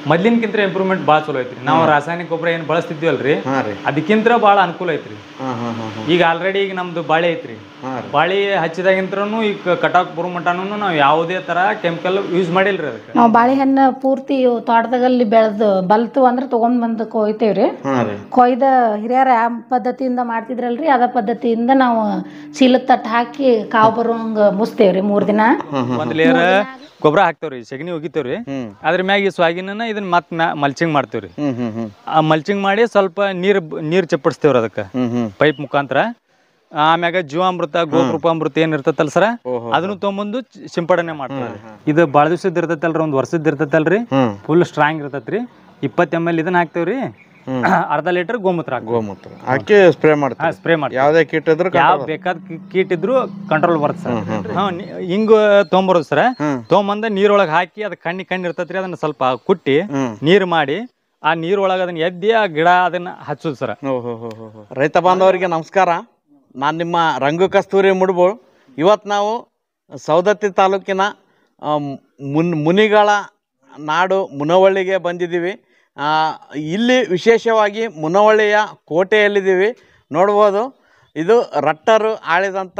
ಮೊದ್ಲಿನಕಿಂತ improvement ಭಾಳ ಚಲೋ ಐತ್ರಿ. ನಾವು ರಾಸಾಯನಿಕ ಗೊಬ್ಬರ ಏನು ಬಳಸ್ತಿದ್ವಲ್ರಿ ಅದಕ್ಕಿಂತ ಭಾಳ ಅನುಕೂಲ ಐತ್ರಿ. ಈಗ ಆಲ್ರೆಡಿ ಈಗ ನಮ್ದು ಬಾಳೆ ಐತ್ರಿ, ಬಾಳಿ ಹಚ್ಚಿದಾಗಿಂತ್ರನು ಈಗ ಕಟಾಕ್ ಬರೋ ಮಟನೂ ನಾವು ಯಾವುದೇ ತರ ಕೆಮಿಕಲ್ ಯೂಸ್ ಮಾಡಿಲ್ರಿ. ಅದಕ್ಕೆ ನಾವು ಬಾಳೆಹಣ್ಣು ಪೂರ್ತಿ ತೋಟದಾಗಲ್ಲಿ ಬೆಳೆದು ಬಲ್ತು ಅಂದ್ರೆ ತಗೊಂಡ್ ಬಂದು ಕೊಯ್ತೇವ್ರಿ. ಕೊಯ್ದ ಹಿರಿಯರ ಯಾವ ಪದ್ಧತಿಯಿಂದ ಮಾಡ್ತಿದ್ರಲ್ರಿ ಅದ ಪದ್ಧತಿಯಿಂದ ನಾವು ಚೀಲದ ತಟ್ಟು ಹಾಕಿ ಕಾವು ಬರೋಂಗ ಮುಸ್ತೇವ್ರಿ 3 ದಿನ. ಒಂದ್ ಲೇಯರ್ ಗೊಬ್ಬರ ಹಾಕ್ತೇವ್ರಿ, ಸಗಣಿ ಒಗಿತೇವ್ರಿ. ಅದ್ರ ಮ್ಯಾಗ ಈ ಸ್ವಾಗಿನ ಇದನ್ನ ಮತ್ ಮಲ್ಚಿಂಗ್ ಮಾಡ್ತೇವ್ರಿ. ಆ ಮಲ್ಚಿಂಗ್ ಮಾಡಿ ಸ್ವಲ್ಪ ನೀರ್ ಚಪ್ಪಡಿಸ್ತೇವ್ರಿ ಅದಕ್ಕೆ ಪೈಪ್ ಮುಖಾಂತರ. ಆಮ್ಯಾಗ ಜೀವಾಮೃತ ಗೋಕೃಪಾಮೃತ ಏನ್ ಇರ್ತೈತಲ್ ಸರ ಅದನ್ನು ತೊಗೊಂಬಂದು ಸಿಂಪಡಣೆ ಮಾಡ್ತೇವ್ರಿ. ಇದು ಬಾಳ ದಿವಸದ ಇರ್ತೈತಲ್ರಿ, 1 ವರ್ಷದ ಇರ್ತೈತಲ್ರಿ, ಫುಲ್ ಸ್ಟ್ರಾಂಗ್ ಇರ್ತೈತ್ರಿ. 20 ml ಇದನ್ನ ಹಾಕ್ತೇವ್ರಿ. ಅರ್ಧ ಲೀಟರ್ ಗೋಮೂತ್ರ ಹಾಕಿ ಸ್ಪ್ರೇ ಮಾಡ್ತೀವಿ. ಯಾವ್ದೇ ಕೀಟ ಇದ್ರು ಯಾವ ಬೇಕಾದ ಕೀಟ ಇದ್ರು ಕಂಟ್ರೋಲ್ ಬರುತ್ತೆ ಸರ್. ಹಿಂಗ ತೊಗೊಂಬರೋದು ಸರ, ತೊಗೊಂಬಂದ ನೀರೊಳಗೆ ಹಾಕಿ ಅದ್ ಕಣ್ಣಿ ಇರ್ತೈತ್ರಿ, ಅದನ್ನ ಸ್ವಲ್ಪ ಕುಟ್ಟಿ ನೀರ್ ಮಾಡಿ ಆ ನೀರೊಳಗೆ ಅದನ್ನ ಎದ್ದಿ ಆ ಗಿಡ ಅದನ್ನ ಹಚ್ಚೋದು ಸರ. ರೈತ ಬಾಂಧವರಿಗೆ ನಮಸ್ಕಾರ. ನಾನು ನಿಮ್ಮ ರಂಗು ಕಸ್ತೂರಿ ಮುಡ್ಬೋಳ್. ಇವತ್ತು ನಾವು ಸವದತ್ತಿ ತಾಲೂಕಿನ ಮುನಿಗಳ ನಾಡು ಮುನವಳ್ಳಿಗೆ ಬಂದಿದ್ದೀವಿ. ಇಲ್ಲಿ ವಿಶೇಷವಾಗಿ ಮುನವಳ್ಳಿಯ ಕೋಟೆಯಲ್ಲಿದ್ದೀವಿ. ನೋಡ್ಬೋದು, ಇದು ರಟ್ಟರು ಆಳಿದಂಥ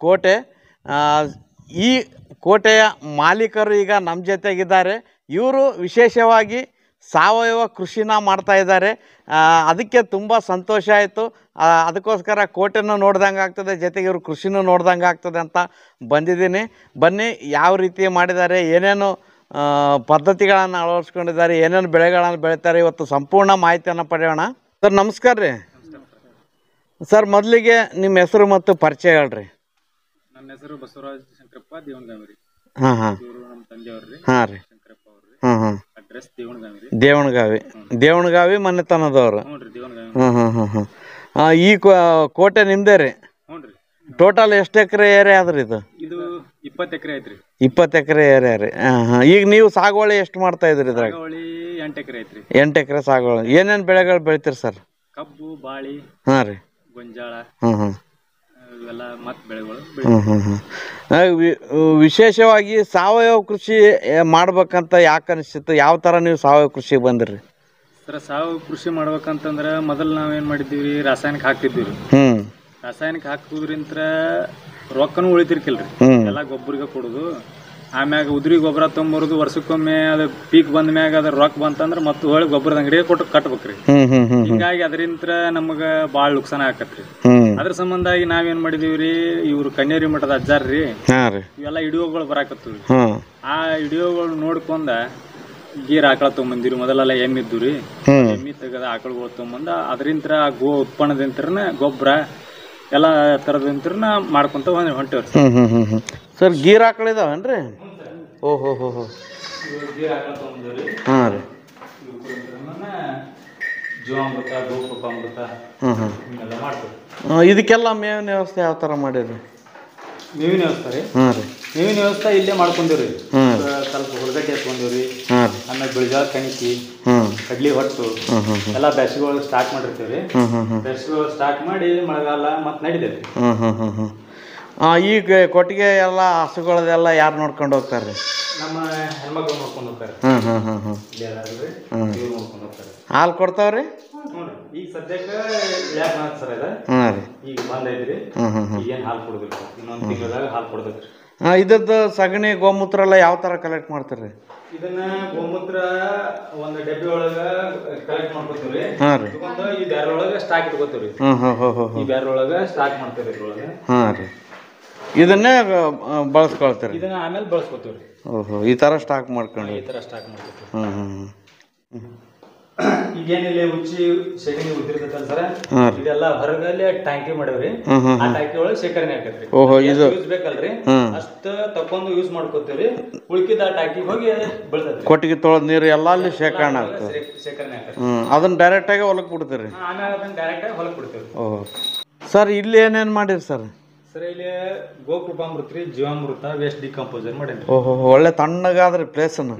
ಕೋಟೆ. ಈ ಕೋಟೆಯ ಮಾಲೀಕರು ಈಗ ನಮ್ಮ ಜೊತೆಗಿದ್ದಾರೆ. ಇವರು ವಿಶೇಷವಾಗಿ ಸಾವಯವ ಕೃಷಿನ ಮಾಡ್ತಾ ಇದ್ದಾರೆ. ಅದಕ್ಕೆ ತುಂಬ ಸಂತೋಷ ಆಯಿತು. ಅದಕ್ಕೋಸ್ಕರ ಕೋಟೆನೂ ನೋಡ್ದಂಗೆ ಆಗ್ತದೆ, ಜೊತೆಗೆ ಇವರು ಕೃಷಿನೂ ನೋಡ್ದಂಗೆ ಆಗ್ತದೆ ಅಂತ ಬಂದಿದ್ದೀನಿ. ಬನ್ನಿ, ಯಾವ ರೀತಿ ಮಾಡಿದ್ದಾರೆ, ಏನೇನು ಪದ್ಧತಿಗಳನ್ನು ಅಳವಡಿಸ್ಕೊಂಡಿದ್ದಾರೆ, ಏನೇನು ಬೆಳೆಗಳನ್ನು ಬೆಳೀತಾರೆ, ಇವತ್ತು ಸಂಪೂರ್ಣ ಮಾಹಿತಿಯನ್ನು ಪಡೆಯೋಣ. ಸರ್ ನಮಸ್ಕಾರ ರೀ. ಸರ್ ಮೊದಲಿಗೆ ನಿಮ್ಮ ಹೆಸರು ಮತ್ತು ಪರಿಚಯ ಹೇಳ್ರಿ. ನನ್ನ ಹೆಸರು ಬಸವರಾಜ್ ಶಂಕರಪ್ಪ ದೇವಣಗಾವಿ. ಹಾಂ ಹಾಂ ನಮ್ಮ ತಂದೆಯವ್ರಿ. ಹಾಂ ರೀ. ಹಾಂ ಹಾಂ ಅಡ್ರೆಸ್ ದೇವಣಗಾವಿ. ದೇವಣಗಾವಿ ಮನೆತನದವರು. ಹಾಂ ಹಾಂ ಹಾಂ ಹಾಂ. ಈ ಕೋಟೆ ನಿಮ್ದೇ ರೀ? ಟೋಟಲ್ ಎಷ್ಟು ಎಕರೆ ಏರಿಯಾ ಅದ್ರಿ ಇದು? ಇದು 20 ಎಕರೆ ಐತ್ರಿ. 20 ಎಕರೆ ಏರಿಯಾ ರೀ. ಈಗ ನೀವು ಸಾಗುವಳಿ ಎಷ್ಟು ಮಾಡ್ತಾ ಇದ್ರಿ ಇದ್ರಾಗ? 8 ಎಕರೆ ಐತ್ರಿ. 8 ಎಕರೆ ಸಾಗುವಳಿ. ಏನೇನು ಬೆಳೆಗಳು ಬೆಳಿತೀರಿ ಸರ್? ಕಬ್ಬು, ಬಾಳಿ, ಹಾಂ ರೀ, ಗೊಂಜಾಳ, ಹ್ಞೂ ಹ್ಞೂ ಇವೆಲ್ಲ ಮತ್ ಬೆಳೆಗಳು. ಹ್ಞೂ ಹ್ಞೂ ಹ್ಞೂ. ವಿಶೇಷವಾಗಿ ಸಾವಯವ ಕೃಷಿ ಮಾಡ್ಬೇಕಂತ ಯಾಕೆ ಅನಿಸ್ತಿತ್ತು? ಯಾವ ಥರ ನೀವು ಸಾವಯವ ಕೃಷಿಗೆ ಬಂದಿರಿ ಸರ್? ಸಾವಯವ ಕೃಷಿ ಮಾಡ್ಬೇಕಂತಂದ್ರೆ ಮೊದಲು ನಾವೇನು ಮಾಡಿದ್ದೀವಿ, ರಾಸಾಯನಿಕ ಹಾಕ್ತಿದ್ದೀವಿ. ರಾಸಾಯನಿಕ ಹಾಕೋದ್ರಿಂತ ರೊಕ್ಕನೂ ಉಳಿತಿರ್ಕಿಲ್ರಿ, ಎಲ್ಲ ಗೊಬ್ಬರಿಗೆ ಕೊಡೋದು. ಆಮ್ಯಾಗ ಉದ್ರಿ ಗೊಬ್ಬರ ತೊಗೊಂಬರೋದು, ವರ್ಷಕ್ಕೊಮ್ಮೆ ಅದು ಪೀಕ್ ಬಂದ ಮ್ಯಾಗ ಅದ್ರ ರೊಕ್ಕ ಬಂತಂದ್ರೆ ಮತ್ತೆ ಹೊಳಿ ಗೊಬ್ಬರದ ಅಂಗಡಿಗೆ ಕೊಟ್ಟು ಕಟ್ಬೇಕ್ರಿ. ಹಿಂಗಾಗಿ ಅದರಿಂದ ನಮಗ ಬಾಳ ನುಕ್ಸಾನ ಆಕತ್ರಿ. ಅದ್ರ ಸಂಬಂಧಾಗಿ ನಾವೇನ್ ಮಾಡಿದೀವ್ರಿ, ಇವ್ರು ಕನ್ನೇರಿ ಮಠದ ಅಜ್ಜಾರ್ರಿ, ಇವೆಲ್ಲ ವಿಡಿಯೋಗಳು ಬರಾಕತ್ತೀವಿ. ಆ ವಿಡಿಯೋಗಳು ನೋಡ್ಕೊಂಡ ಗೀರ್ ಆಕಳ ತೊಗೊಂಬಂದಿರಿ. ಮೊದಲೆಲ್ಲ ಎಮ್ಮಿದ್ದು ರೀ, ಎಮ್ಮಿ ತೆಗದ ಆಕಳಗಳು ತೊಗೊಂಬಂದ ಅದರಿಂದ ಗೋ ಉತ್ಪನ್ನದಿಂತ್ರನ ಗೊಬ್ಬರ ಎಲ್ಲ ತರದಿಂತ್ರನ ಮಾಡ್ಕೊಂತ ಹೊಂಟೇವ್ರಿ ಸರ್. ಗೀರ್ ಆಕಳ ಇದಾವೇನ್ರಿ? ಓಹೋ ಹೋ ಹೋ. ಗೀರ್ ಆಕಳ ತೊಗೊಂಬಂದಿವ್ರಿ. ಹಾಂ ರೀ. ಜೀವಾಮೃತ, ಗೋಕೃಪಾಮೃತ ಎಲ್ಲ ಮಾಡ್ತೀವಿ. ಇದಕ್ಕೆಲ್ಲ ಮೇವಿನ ವ್ಯವಸ್ಥೆ ಯಾವ ಥರ ಮಾಡಿರಿ? ಮೇವಿನ ವ್ಯವಸ್ಥೆ ರೀ? ಹಾಂ ರೀ. ಮೇವಿನ ವ್ಯವಸ್ಥೆ ಇಲ್ಲೇ ಮಾಡ್ಕೊಂಡಿವ್ರಿ. ಸ್ವಲ್ಪ ಹುಡುಗಟ್ಟೆ ಎತ್ಕೊಂಡಿವ್ರಿ. ಆಮೇಲೆ ಬಿಳಿಜಾಳ ಕಣಿಕಿ, ಕಡ್ಲಿ ಹೊಟ್ಟು ಎಲ್ಲ ಬೇಸಿಗೆ ಸ್ಟಾರ್ಟ್ ಮಾಡಿರ್ತೀವ್ರಿ. ಬೇಸಿಗೆ ಸ್ಟಾರ್ಟ್ ಮಾಡಿ ಮಳೆಗಾಲ ಮತ್ತೆ ನಡಿತೈತಿ. ಈಗ ಕೊಟ್ಟಿಗೆ ಎಲ್ಲ ಹಸುಗಳದೆಲ್ಲ ಯಾರು ನೋಡ್ಕೊಂಡು ಹೋಗ್ತಾರ್ರಿ? ನಮ್ಮ ಹೆಣ್ಮಕ್ಳು ನೋಡ್ಕೊಂಡು ಹೋಗ್ತಾರೆ. ನೋಡ್ಕೊಂಡು ಹೋಗ್ತಾರೆ. ಹಾಲು ಕೊಡ್ತಾವ್ರಿ? ಈಗ ಸದ್ಯಕ್ಕೆ ಸರ್ ಇದೆ, ಈಗ ಬಂದೈತ್ರಿ. ಈಗೇನು ಹಾಲು ಕೊಡುದಿಲ್ಲ, ಇನ್ನೊಂದು ತಿಂಗಳದಾಗ ಹಾಲು ಕೊಡ್ತೈತ್ರಿ. ಇದ್ರದ್ದು ಸಗಣಿ ಗೋಮೂತ್ರ ಎಲ್ಲ ಯಾವ ತರ ಕಲೆಕ್ಟ್ ಮಾಡ್ತೀರಿ? ಇದನ್ನ ಗೋಮೂತ್ರ ಒಂದು ಡಬ್ಬಿ ಒಳಗ ಕಲೆಕ್ಟ್ ಮಾಡ್ಕೊತೀವ್ರಿ. ಈ ಬ್ಯಾರಲ್ ಒಳಗ ಸ್ಟಾಕ್ ಇಟ್ಕೋತೀವ್ರಿ. ಈ ಬ್ಯಾರಲ್ ಒಳಗ ಸ್ಟಾಕ್ ಮಾಡ್ತೀವಿ ಇದ್ರೊಳಗ. ಇದನ್ನೇ ಬಳಸ್ಕೊಳ್ತೀರಿ? ಇದನ್ನ ಆಮೇಲೆ ಬಳಸ್ಕೊತೀವ್ರಿ. ಓಹೋ, ಈ ತರ ಸ್ಟಾಕ್ ಮಾಡ್ಕೊಂಡು ಈ ತರ ಸ್ಟಾಕ್ ಮಾಡ್ಕೊತೀವಿ. ಈಗೇನಿಲ್ಲ ಉಚ್ಚಿ ಸೆಗಣಿ ಉದ್ದಿರ್ತೈತಲ್ಲ ಸರ, ಇದೆಲ್ಲ ಹೊರಗಲ್ಲಿ ಟ್ಯಾಂಕಿ ಮಾಡವ್ರಿ. ಆ ಟ್ಯಾಂಕಿ ಒಳಗೆ ಶೇಖರಣೆ ಆಕತ್ರಿ. ಯೂಸ್ ಬೇಕಲ್ರಿ, ಅಷ್ಟ ತಕೊಂಡು ಯೂಸ್ ಮಾಡ್ಕೋತೀವ್ರಿ. ಉಳ್ಕಿದ ಆ ಟ್ಯಾಂಕಿಗೆ ಹೋಗಿ ಬೆಳ್ತೈತ್ರಿ. ಕೊಟ್ಟಿಗೆ ತೊಳೆದ ನೀರು ಎಲ್ಲ ಅಲ್ಲಿ ಶೇಖರಣೆ ಆಗ್ತದೆ. ಶೇಖರಣೆ ಆಕತ್ರಿ. ಅದನ್ನ ಡೈರೆಕ್ಟ್ ಆಗಿ ಹೊಲಕ್ ಬಿಡ್ತೀರಿ? ಆಮೇಲೆ ಅದನ್ನ ಡೈರೆಕ್ಟ್ ಆಗಿ ಹೊಲಕ್ ಬಿಡ್ತೀವಿ. ಓಹ್ ಸರ್, ಇಲ್ಲಿ ಏನೇನ್ ಮಾಡಿರಿ ಸರ್? ಸರ್ ಇಲ್ಲಿ ಗೋಕೃಪಾಮೃತ ರೀ, ಜೀವಾಮೃತ, ವೇಸ್ಟ್ ಡಿಕಂಪೋಸರ್ ಮಾಡೇನ್ರಿ. ಓಹೋ, ಒಳ್ಳೆ ತಣ್ಣಗಾದ್ರಿ ಪ್ಲೇಸ್ ಅನ್ನು.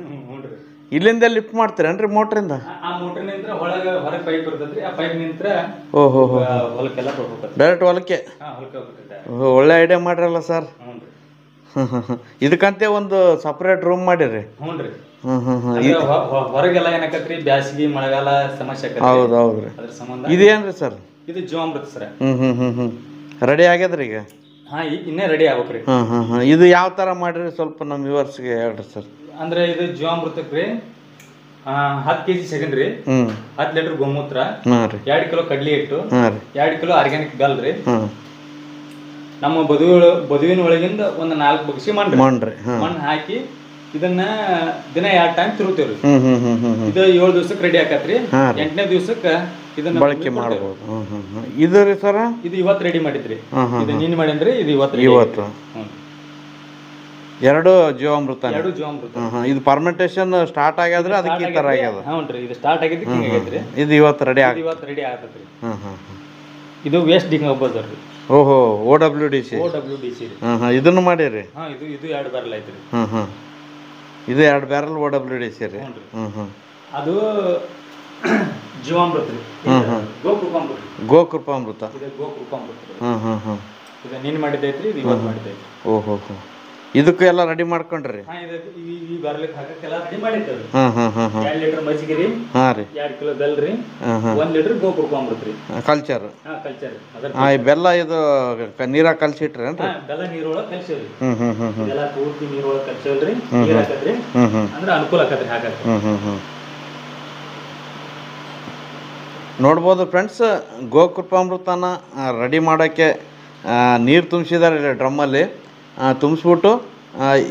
ಇಲ್ಲಿಂದ ಲಿಫ್ಟ್ ಮಾಡ್ತೀರೇನ್ರಿ ಮೋಟ್ರಿಂದ? ಆ ಮೋಟ್ರಿನಿಂದ ಹೊರಗೆ ಪೈಪ್ ಇರ್ತೈತ್ರಿ. ಆ ಪೈಪ್ ನಿಂತ್ರ ಹೊಲಕ್ಕೆಲ್ಲ ಹೋಗ್ಬೇಕು, ಡೈರೆಕ್ಟ್ ಹೊಲಕ್ಕೆ. ಒಳ್ಳೆ ಐಡಿಯಾ ಮಾಡ್ರಲ್ಲ ಸರ್. ಇದಕ್ಕಂತೆ ಒಂದು ಸಪ್ರೇಟ್ ರೂಮ್ ಮಾಡಿರಿ. ಹೊರಗೆಲ್ಲ ಏನಾಕತ್ರಿ ಬ್ಯಾಸಿಗೆ ಮಳೆಗಾಲ ಸಮಸ್ಯೆ ಆಕತ್ರಿ. ಹೌದು ಹೌದ್ರಿ. ಅದ್ರ ಸಂಬಂಧ ಇದೇನ್ರಿ ಸರ್? ಇದು ಜೀವಾಮೃತ ಸರ್. ರೆಡಿ ಆಗ್ಯದ್ರಿ ಈಗ? ಹಾ, ಇನ್ನೇ ರೆಡಿ ಆಗ್ಬೇಕ್ರಿ. ಇದು ಯಾವ ತರ ಮಾಡ್ರಿ ಸ್ವಲ್ಪ ನಮ್ಮ ವ್ಯೂವರ್ಸ್ಗೆ ಹೇಳ್ರಿ ಸರ್. ಅಂದ್ರೆ ಇದು ಜೀವಾಮೃತಕ್ರಿ 10 kg ಸೆಗಣ್ ರೀ, 10 ಲೀಟರ್ ಗೋಮೂತ್ರ, 2 ಕಿಲೋ ಕಡ್ಲಿ ಹಿಟ್ಟು, 2 ಕಿಲೋ ಆರ್ಗ್ಯಾನಿಕ್ ಬೆಲ್ ರೀ, ನಮ್ಮ ಬದುವಿನ ಒಳಗಿಂದ ಒಂದು 4 ಬಗ್ಸಿ ಮಣ್ಣು ಹಾಕಿ ಇದನ್ನ ದಿನ 2 ಟೈಮ್ ತಿರುಗ್ತೇವ್ರಿ. ಇದು 7 ದಿವಸಕ್ಕೆ ರೆಡಿ ಆಕತ್ರಿ. 8ನೇ ದಿವಸಕ್ಕೆ ಇದನ್ನ ಬಳಕೆ ಮಾಡಬಹುದು. ಇದು ರೀ ಸರ್, ಇದು ಇವತ್ತು ರೆಡಿ ಮಾಡಿದ್ರಿ. ಇದು ನೀನ್ ಮಾಡೇನ್ರಿ, ಇದು ಇವತ್ತು. ಎರಡು ಜೀವಾಮೃತ. ಇದು ಫರ್ಮೆಂಟೇಶನ್ ಸ್ಟಾರ್ಟ್ ಆಗ್ಯಾದ್ರಿ, ಅದಕ್ಕೆ ಈ ತರ ಆಗ್ಯದ. ಹೌನ್ರಿ, ಇದು ಸ್ಟಾರ್ಟ್ ಆಗಿದ್ದು ಹಿಂಗ ಆಗೈತ್ರಿ. ಇದು ಇವತ್ತು ರೆಡಿ ಆಗತ್ರಿ. ಇದು ವೇಸ್ಟ್ ಡಿಕಂಪೋಸರ್ ರೀ. ಓಹೋ, OWDC ರೀ. ಇದನ್ನು ಮಾಡಿರಿ? ಇದು 2 ಬ್ಯಾರಲ್ ಐತ್ರಿ. ಇದು 2 ಬ್ಯಾರಲ್ OWDC ರೀ. ಅದು ಜೀವಾಮೃತ ರೀ. ಗೋಕೃಪಾಮೃತ. ಇದು ನೀನ್ ಮಾಡಿದ್ದೈತ್ರಿ, ಇದು ಇವತ್ತು ಮಾಡಿದ್ದೈತ್ರಿ. ಓಹೋ, ಇದಕ್ಕೂ ಎಲ್ಲ ರೆಡಿ ಮಾಡ್ಕೊಂಡ್ರಿ? ಈ ಬ್ಯಾರಲ್ಗೆ ಹಾಕಕ್ಕೆಲ್ಲ ರೆಡಿ ಮಾಡಿದ್ದೇವ್ರಿ. 2 ಲೀಟರ್ ಮಜ್ಜಿಗೆ ರೀ, 2 ಕಿಲೋ ಬೆಲ್ಲ ರೀ, 1 ಲೀಟರ್ ಗೋಕೃಪಾಮೃತ ರೀ. ಕಲ್ಚರ್. ಬೆಲ್ಲ ಇದು ನೀರಾಗ ಕಲ್ಸಿಟ್ರಿ? ಬೆಲ್ಲ ನೀರೊಳಗೆ ಕಲ್ಸಿವ್ರಿ. ಇದೆಲ್ಲ ಪೂರ್ತಿ ನೀರೊಳಗೆ ಕಲ್ಸಿವಲ್ರಿ, ನೀರ್ ಹಾಕತ್ರಿ, ಅಂದ್ರೆ ಅನುಕೂಲ ಆಕತ್ರಿ ಹಾಕಕ್ಕೆ. ನೋಡ್ಬೋದು ಫ್ರೆಂಡ್ಸ್, ಗೋಕೃಪಾಮೃತನ ರೆಡಿ ಮಾಡೋಕ್ಕೆ ನೀರು ತುಂಬಿಸಿದ್ದಾರೆ ಡ್ರಮ್ಮಲ್ಲಿ. ತುಂಬಿಸ್ಬಿಟ್ಟು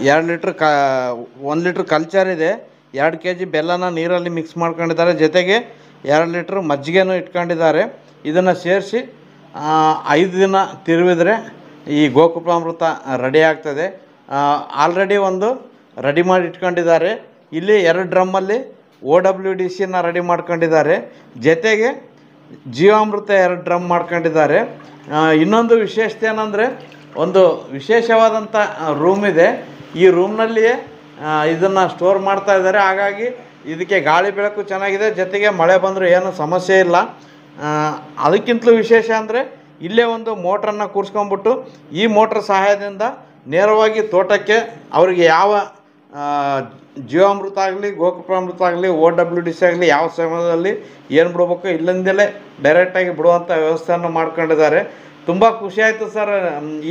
2 ಲೀಟ್ರ್ 1 ಲೀಟ್ರ್ ಕಲ್ಚರ್ ಇದೆ, 2 kg ಬೆಲ್ಲನ ನೀರಲ್ಲಿ ಮಿಕ್ಸ್ ಮಾಡ್ಕೊಂಡಿದ್ದಾರೆ, ಜೊತೆಗೆ 2 ಲೀಟ್ರ್ ಮಜ್ಜಿಗೆನೂ ಇಟ್ಕೊಂಡಿದ್ದಾರೆ. ಇದನ್ನು ಸೇರಿಸಿ 5 ದಿನ ತಿರುವಿದ್ರೆ ಈ ಗೋಕೃಪಾಮೃತ ರೆಡಿ ಆಗ್ತದೆ. ಆಲ್ರೆಡಿ ಒಂದು ರೆಡಿ ಮಾಡಿ ಇಟ್ಕೊಂಡಿದ್ದಾರೆ. ಇಲ್ಲಿ 2 ಡ್ರಮ್ಮಲ್ಲಿ OWDCನ ರೆಡಿ ಮಾಡ್ಕೊಂಡಿದ್ದಾರೆ, ಜೊತೆಗೆ ಜೀವಾಮೃತ 2 ಡ್ರಮ್ ಮಾಡ್ಕೊಂಡಿದ್ದಾರೆ. ಇನ್ನೊಂದು ವಿಶೇಷತೆ ಏನಂದರೆ, ಒಂದು ವಿಶೇಷವಾದಂಥ ರೂಮ್ ಇದೆ. ಈ ರೂಮ್ನಲ್ಲಿಯೇ ಇದನ್ನು ಸ್ಟೋರ್ ಮಾಡ್ತಾ ಇದ್ದಾರೆ. ಹಾಗಾಗಿ ಇದಕ್ಕೆ ಗಾಳಿ ಬೆಳಕು ಚೆನ್ನಾಗಿದೆ, ಜೊತೆಗೆ ಮಳೆ ಬಂದರೂ ಏನೂ ಸಮಸ್ಯೆ ಇಲ್ಲ. ಅದಕ್ಕಿಂತಲೂ ವಿಶೇಷ ಅಂದರೆ, ಇಲ್ಲೇ ಒಂದು ಮೋಟ್ರನ್ನು ಕೂರಿಸ್ಕೊಂಡ್ಬಿಟ್ಟು ಈ ಮೋಟ್ರ್ ಸಹಾಯದಿಂದ ನೇರವಾಗಿ ತೋಟಕ್ಕೆ ಅವರಿಗೆ ಯಾವ ಜೀವಾಮೃತ ಆಗಲಿ, ಗೋಕೃಪಾಮೃತ ಆಗಲಿ, OWDC ಆಗಲಿ ಯಾವ ಸಮಯದಲ್ಲಿ ಏನು ಬಿಡಬೇಕು ಇಲ್ಲಿಂದಲೇ ಡೈರೆಕ್ಟಾಗಿ ಬಿಡುವಂಥ ವ್ಯವಸ್ಥೆಯನ್ನು ಮಾಡ್ಕೊಂಡಿದ್ದಾರೆ. ತುಂಬ ಖುಷಿ ಆಯಿತು ಸರ್.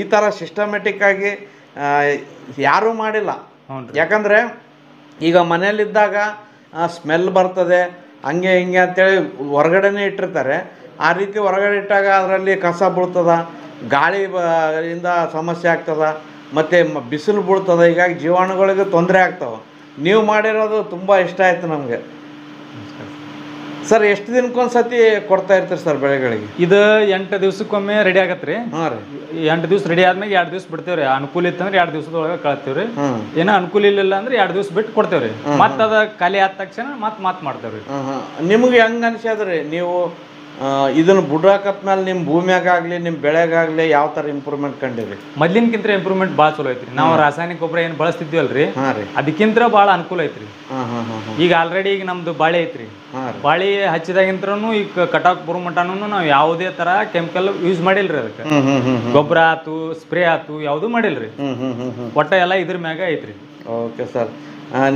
ಈ ಥರ ಸಿಸ್ಟಮೆಟಿಕ್ಕಾಗಿ ಯಾರೂ ಮಾಡಿಲ್ಲ. ಯಾಕಂದರೆ ಈಗ ಮನೆಯಲ್ಲಿದ್ದಾಗ ಸ್ಮೆಲ್ ಬರ್ತದೆ, ಹಂಗೆ ಹಿಂಗೆ ಅಂತೇಳಿ ಹೊರಗಡೆನೇ ಇಟ್ಟಿರ್ತಾರೆ. ಆ ರೀತಿ ಹೊರಗಡೆ ಇಟ್ಟಾಗ ಅದರಲ್ಲಿ ಕಸ ಬೀಳ್ತದ, ಗಾಳಿ ಇಂದ ಸಮಸ್ಯೆ ಆಗ್ತದೆ, ಮತ್ತು ಬಿಸಿಲು ಬೀಳ್ತದೆ. ಹೀಗಾಗಿ ಜೀವಾಣುಗಳಿಗೆ ತೊಂದರೆ ಆಗ್ತವೆ. ನೀವು ಮಾಡಿರೋದು ತುಂಬ ಇಷ್ಟ ಆಯಿತು ನಮಗೆ ಸರ್. ಎಷ್ಟು ದಿನಕ್ಕೊಂದು ಸತಿ ಕೊಡ್ತಾ ಇರ್ತೀರಿ ಸರ್ ಬೆಳೆಗಳಿಗೆ? ಇದು 8 ದಿವಸಕ್ಕೊಮ್ಮೆ ರೆಡಿ ಆಗತ್ರಿ. 8 ದಿವಸ ರೆಡಿ ಆದ್ಮೇಲೆ 2 ದಿವಸ ಬಿಡ್ತೇವ್ರಿ. ಅನುಕೂಲ ಇತ್ತಂದ್ರೆ 2 ದಿವಸದೊಳಗೆ ಕಳ್ತೇವ್ರಿ. ಏನೋ ಅನುಕೂಲ ಇಲ್ಲ ಅಂದ್ರೆ 2 ದಿವಸ ಬಿಟ್ಟು ಕೊಡ್ತೇವ್ರಿ. ಮತ್ತ ಅದ ಖಾಲಿ ಆದ ತಕ್ಷಣ ಮತ್ ಮಾಡ್ತೇವ್ರಿ. ನಿಮ್ಗೆ ಹೆಂಗ್ ಅನ್ಸ್ಯಾದ್ರಿ? ನೀವು ಇದನ್ನ ಬುಡಾಕತ್ಮೇಲೆ ನಿಮ್ಮ ಭೂಮಿಯಾಗಲಿ ನಿಮ್ಮ ಬೆಳೆಗಾಗ್ಲಿ ಯಾವ ತರ ಇಂಪ್ರೂವ್ಮೆಂಟ್ ಕಂಡಿರಿ? ಮೊದ್ಲಿನಕ್ಕಿಂತ ಇಂಪ್ರೂವ್ಮೆಂಟ್ ಭಾಳ ಚಲೋ ಐತ್ರಿ. ನಾವು ರಾಸಾಯನಿಕ ಗೊಬ್ಬರ ಏನು ಬಳಸ್ತಿದ್ವಲ್ರಿ, ಅದಕ್ಕಿಂತ ಭಾಳ ಅನುಕೂಲ ಐತ್ರಿ. ಈಗ ಆಲ್ರೆಡಿ ಈಗ ನಮ್ದು ಬಾಳೆ ಐತ್ರಿ. ಬಾಳೆ ಹಚ್ಚಿದಾಗಿಂತ್ರನು ಈಗ ಕಟಾಕ್ ಬರೋ ಮಟನೂ ನಾವು ಯಾವುದೇ ತರ ಕೆಮಿಕಲ್ ಯೂಸ್ ಮಾಡಿಲ್ರಿ. ಅದಕ್ಕೆ ಗೊಬ್ಬರ ಆತು, ಸ್ಪ್ರೇ ಆತು, ಯಾವುದು ಮಾಡಿಲ್ರಿ. ಒಟ್ಟ ಎಲ್ಲ ಇದ್ರ ಮ್ಯಾಗ ಐತ್ರಿ. ಓಕೆ ಸರ್,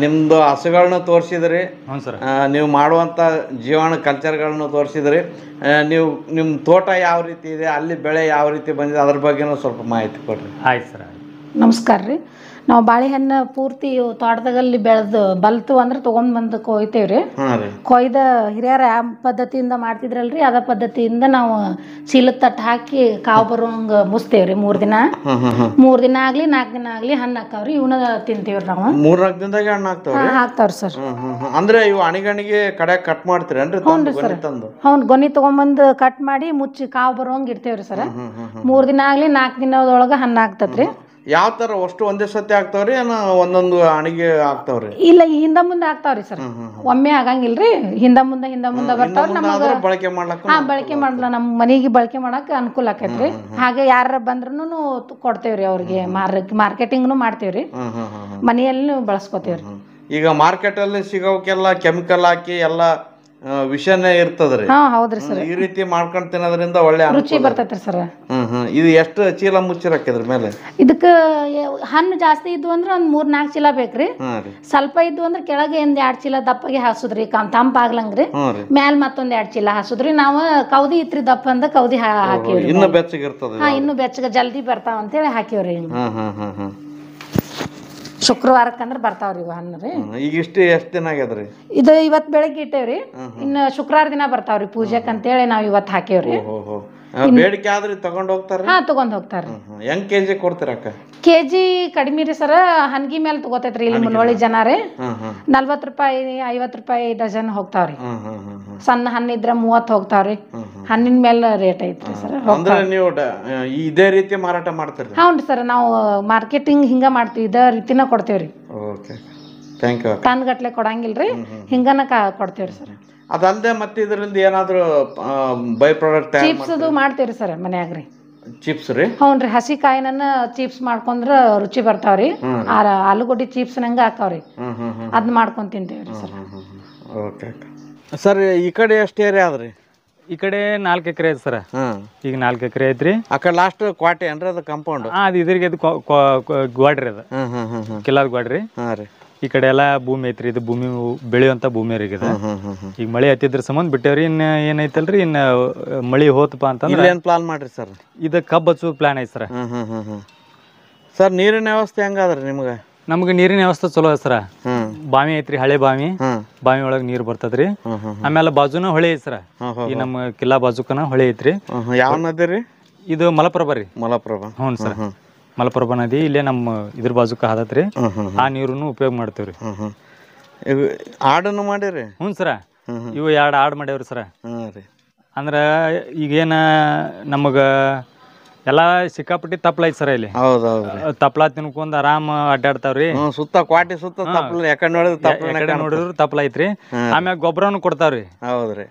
ನಿಮ್ಮದು ಹಸುಗಳನ್ನ ತೋರಿಸಿದ್ರಿ. ಹ್ಞೂ ಸರ್. ನೀವು ಮಾಡುವಂಥ ಜೀವಾಣು ಕಲ್ಚರ್ಗಳನ್ನು ತೋರಿಸಿದ್ರಿ. ನೀವು ನಿಮ್ಮ ತೋಟ ಯಾವ ರೀತಿ ಇದೆ, ಅಲ್ಲಿ ಬೆಳೆ ಯಾವ ರೀತಿ ಬಂದಿದೆ, ಅದ್ರ ಬಗ್ಗೆನೂ ಸ್ವಲ್ಪ ಮಾಹಿತಿ ಕೊಡ್ರಿ. ಆಯ್ತು ಸರ್. ನಮಸ್ಕಾರ ರೀ. ನಾವು ಬಾಳೆಹಣ್ಣು ಪೂರ್ತಿ ತೋಟದಾಗಲ್ಲಿ ಬೆಳೆದು ಬಲ್ತು ಅಂದ್ರೆ ತೊಗೊಂಡ್ಬಂದು ಕೊಯ್ತೇವ್ರಿ. ಕೊಯ್ದ ಹಿರಿಯರ ಯಾವ ಪದ್ಧತಿಯಿಂದ ಮಾಡ್ತಿದ್ರಲ್ರಿ, ಅದ ಪದ್ಧತಿಯಿಂದ ನಾವು ಚೀಲದ ತಟ್ಟು ಹಾಕಿ ಕಾವು ಬರೋಂಗೆ ಮುಸ್ತೇವ್ರಿ. 3 ದಿನ 3 ದಿನ ಆಗಲಿ 4 ದಿನ ಆಗಲಿ ಹಣ್ಣು ಹಾಕಾವ್ರಿ. ಇವನ್ನ ತಿಂತೀವ್ರಿ ನಾವು. 3-4 ದಿನದಾಗ ಹಣ್ಣು ಹಾಕ್ತಾವ್ರಿ ಸರ್. ಅಂದ್ರೆ ಇವು ಅಣಿಗಣಿಗೆ ಕಡೆ ಕಟ್ ಮಾಡ್ತೀರೇನ್ರಿ? ಹ್ಞೂ, ಗೊನಿ ತೊಗೊಂಬಂದು ಕಟ್ ಮಾಡಿ ಮುಚ್ಚಿ ಕಾವು ಬರೋಂಗೆ ಇಡ್ತೇವ್ರಿ ಸರ್. 3 ದಿನ ಆಗಲಿ 4 ದಿನದೊಳಗೆ ಹಣ್ಣು ಆಗ್ತತ್ರಿ. ಯಾವ ತರ ಅಷ್ಟು ಒಂದೇ ಸತಿ ಆಗ್ತಾವ್ರಿ, ಏನೋ ಒಂದೊಂದು ಅಣಿಗೆ ಆಗ್ತಾವ್ರಿ? ಇಲ್ಲ, ಹಿಂದ ಮುಂದೆ ಆಗ್ತಾವ್ರಿ ಸರ್. ಒಮ್ಮೆ ಆಗಂಗಿಲ್ರಿ, ಹಿಂದ ಮುಂದೆ ಬರ್ತಾವ್ರಿ. ನಮಗೆ ಬಳಕೆ ಮಾಡ್ಲಕ್ಕ ಬಳಕೆ ಮಾಡಲ್ಲ, ನಮ್ಮ ಮನೆಗೆ ಬಳಕೆ ಮಾಡಕ್ ಅನುಕೂಲ ಆಕೈತ್ರಿ. ಹಾಗೆ ಯಾರ ಬಂದ್ರೂ ಕೊಡ್ತೇವ್ರಿ ಅವ್ರಿಗೆ. ಮಾರ್ಕೆಟಿಂಗ್ನು ಮಾಡ್ತೇವ್ರಿ, ಮನೆಯಲ್ಲಿ ಬಳಸ್ಕೊತೇವ್ರಿ. ಈಗ ಮಾರ್ಕೆಟ್ ಅಲ್ಲಿ ಸಿಗೋಕೆಲ್ಲ ಕೆಮಿಕಲ್ ಹಾಕಿ ಎಲ್ಲ ವಿಷನೇ ಇರ್ತದ್ರಿ. ಹಾ ಹೌದ್ರಿ ಸರ್. ಈ ರೀತಿ ಮಾಡ್ಕೊಂಡ್ ತಿನ್ನೋದ್ರಿಂದ ಒಳ್ಳೆ ರುಚಿ ಬರ್ತೈತ್ರಿ ಸರ್. ಇದು ಎಷ್ಟು ಚೀಲ ಮುಚ್ಚಿರಕ್ಕೆ ಇದ್ರ ಮೇಲೆ? ಇದಕ್ಕ ಹಣ್ಣು ಜಾಸ್ತಿ ಇದ್ವು ಅಂದ್ರೆ ಒಂದ್ 3-4 ಚೀಲ ಬೇಕ್ರಿ. ಸ್ವಲ್ಪ ಇದ್ವು ಅಂದ್ರೆ ಕೆಳಗೆ 1-2 ಚೀಲ ದಪ್ಪಗೆ ಹಾಸುದ್ರಿ, ತಂಪ ಆಗ್ಲಂಗ್ರಿ. ಮ್ಯಾಲ ಮತ್ತೊಂದ್ 2 ಚೀಲ ಹಾಸುದ್ರಿ. ನಾವು ಕೌದಿ ಇತ್ರಿ ದಪ್ಪ ಅಂದ ಕೌದಿ ಹಾಕಿವ್ರಿ. ಇನ್ನು ಬೆಚ್ಚಗಿರ್ತದ. ಹಾ ಇನ್ನು ಬೆಚ್ಚಗ ಜಲ್ದಿ ಬರ್ತಾವ ಅಂತೇಳಿ ಹಾಕಿವ್ರಿ. ಶುಕ್ರವಾರಕ್ಕಂದ್ರ ಬರ್ತಾವ್ರಿ ಇವ ಹಣ್ಣು ರೀ. ಈಗ ಎಷ್ಟು ದಿನ ಆಗ್ಯದ್ರಿ ಇದು? ಇವತ್ ಬೆಳಗ್ಗೆ ಇಟ್ಟೇವ್ರಿ, ಇನ್ನು ಶುಕ್ರವಾರ ದಿನ ಬರ್ತಾವ್ರಿ ಪೂಜೆಕ್ ಅಂತೇಳಿ ನಾವ್ ಇವತ್ ಹಾಕೇವ್ರಿ. ಬೇಡಿಕೆ ಆದ್ರಿ ತಗೊಂಡ್ ಹೋಗ್ತಾರ? ಹಾ ತಗೊಂಡ್ ಹೋಗ್ತಾರ. ಹೆಂಗ್ ಕೆಜಿ ಕೊಡ್ತೀರಕ್ಕ? ಕೆಜಿ ಕಡಿಮೆ ರೀ ಸರ, ಹನ್ಗಿ ಮೇಲೆ ತಗೋತೈತ್ರಿ ಇಲ್ಲಿ ಮುನ್ನೋಳಿ ಜನ ರೀ. 40 ರೂಪಾಯಿ 50 ರೂಪಾಯಿ ಡಜನ್ ಹೋಗ್ತಾವ್ರಿ. ಸಣ್ಣ ಹಣ್ಣಿದ್ರ 30 ಹೋಗ್ತಾವ್ರಿ. ಹಣ್ಣಿನ ಮೇಲೆ ರೇಟ್ ಐತ್ರಿ ಸರ್. ಅಂದ್ರೆ ನೀವು ಇದೇ ರೀತಿ ಮಾರಾಟ ಮಾಡ್ತೀರಿ? ಹೌನ್ರಿ ಸರ್, ನಾವು ಮಾರ್ಕೆಟಿಂಗ್ ಹಿಂಗ ಮಾಡ್ತೀವಿ, ಇದ ರೀತಿನ ಕೊಡ್ತೇವ್ರಿ. ಟನ್ ಗಟ್ಲೆ ಕೊಡಂಗಿಲ್ರಿ, ಹಿಂಗನ ಕೊಡ್ತೇವ್ರಿ ಸರ್. ಅದಲ್ದೆ ಮತ್ತೆ ಇದರಿಂದ ಏನಾದ್ರು ಬೈ ಪ್ರಾಡಕ್ಟ್ ಚಿಪ್ಸ್ ಅದು ಮಾಡ್ತೇವ್ರಿ ಸರ್ ಮನ್ಯಾಗ್ರಿ. ಚಿಪ್ಸ್ ರೀ? ಹೌನ್ರಿ, ಹಸಿ ಕಾಯಿನ ಚಿಪ್ಸ್ ಮಾಡ್ಕೊಂಡ್ರ ರುಚಿ ಬರ್ತಾವ್ರಿ. ಆಲೂಗಡ್ಡಿ ಚಿಪ್ಸ್ ನಂಗ ಹಾಕಾವ್ರಿ, ಅದ್ ಮಾಡ್ಕೊಂಡ್ ತಿಂತೇವ್ರಿ ಸರ್. ಓಕೆ ಸರ್, ಈ ಕಡೆ ಎಷ್ಟು ಏರಿಯಾ ಅದ್ರಿ? ಈ ಕಡೆ 4 ಎಕರೆ ಐತಿ ಸರ್. ಈಗ 4 ಎಕರೆ ಐತ್ರಿ. ಆ ಕಡೆ ಲಾಸ್ಟ್ ಕ್ವಾಟೆ ಏನ್ರಿ ಅದು ಕಾಂಪೌಂಡ್? ಅದು ಇದ್ರಿಗೆ ಅದು ಗ್ವಾಡ್ರಿ, ಅದು ಕಿಲ್ಲಾದ ಗ್ವಾಡ್ರಿ. ಈ ಕಡೆ ಎಲ್ಲ ಭೂಮಿ ಐತ್ರಿ, ಇದು ಭೂಮಿ ಬೆಳೆಯುವಂತ ಭೂಮಿ ರೀ ಇದು. ಈಗ ಮಳೆ ಹತ್ತಿದ್ರ ಸಂಬಂಧ ಬಿಟ್ಟೇವ್ರಿ. ಇನ್ನ ಏನೈತಲ್ರಿ, ಇನ್ನ ಮಳಿ ಹೋತಪ್ಪ ಅಂತಂದ್ರೆ ಏನ್ ಪ್ಲಾನ್ ಮಾಡ್ರಿ ಸರ್? ಇದು ಕಬ್ಬು ಹಚ್ಚು ಪ್ಲಾನ್ ಐತಿ ಸರ್. ಸರ್ ನೀರಿನ ವ್ಯವಸ್ಥೆ ಹೆಂಗಾದ್ರಿ ನಿಮ್ಗೆ? ನಮ್ಗೆ ನೀರಿನ ವ್ಯವಸ್ಥೆ ಚಲೋ ಐತಿ ಸರ್. ಬಾವಿ ಐತ್ರಿ, ಹಳೆ ಬಾವಿ. ಬಾವಿ ಒಳಗ್ ನೀರ್ ಬರ್ತದ್ರಿ. ಆಮೇಲೆ ಬಾಜುನ ಹೊಳೆ ಐತಿ ಸರ್. ಈ ನಮ್ಮ ಕಿಲ್ಲಾ ಬಾಜುಕನ ಹೊಳೆ ಐತ್ರಿ. ಯಾವ ನದಿ ರೀ ಇದು? ಮಲಪ್ರಭಾ ರೀ. ಮಲಪ್ರಭಾ? ಹ್ಞೂ ಸರ್, ಮಲಪ್ರಭಾ ನದಿ ಇಲ್ಲೇ ನಮ್ಮ ಇದ್ರ ಬಾಜುಕ ಹಾದತ್ರಿ. ಆ ನೀರನ್ನು ಉಪಯೋಗ ಮಾಡ್ತೇವ್ರಿ. ಆಡನ್ನು ಮಾಡಿರಿ? ಹ್ಞೂ ಸರ, ಇವು 2 ಆಡ್ ಮಾಡ್ಯಾವ್ರಿ ಸರ. ಅಂದ್ರ ಈಗೇನ ನಮಗ ಎಲ್ಲ ಸಿಕ್ಕಾಪಟ್ಟಿ ತಪ್ಲ ಐತಿ ಸರ ಇಲ್ಲಿ. ತಪ್ಲ ತಿನ್ಕೊಂಡ್ ಆರಾಮ್ ಅಡ್ಡಾಡ್ತಾವ್ರಿ. ಸುತ್ತ ಕ್ವಾಟಿ ಸುತ್ತ ನೋಡಿದ್ರು ತಪ್ಲ ಐತ್ರಿ. ಆಮ್ಯಾಗ ಗೊಬ್ಬರನು ಕೊಡ್ತಾವ್ರಿ. ಹೌದ್ರಿ.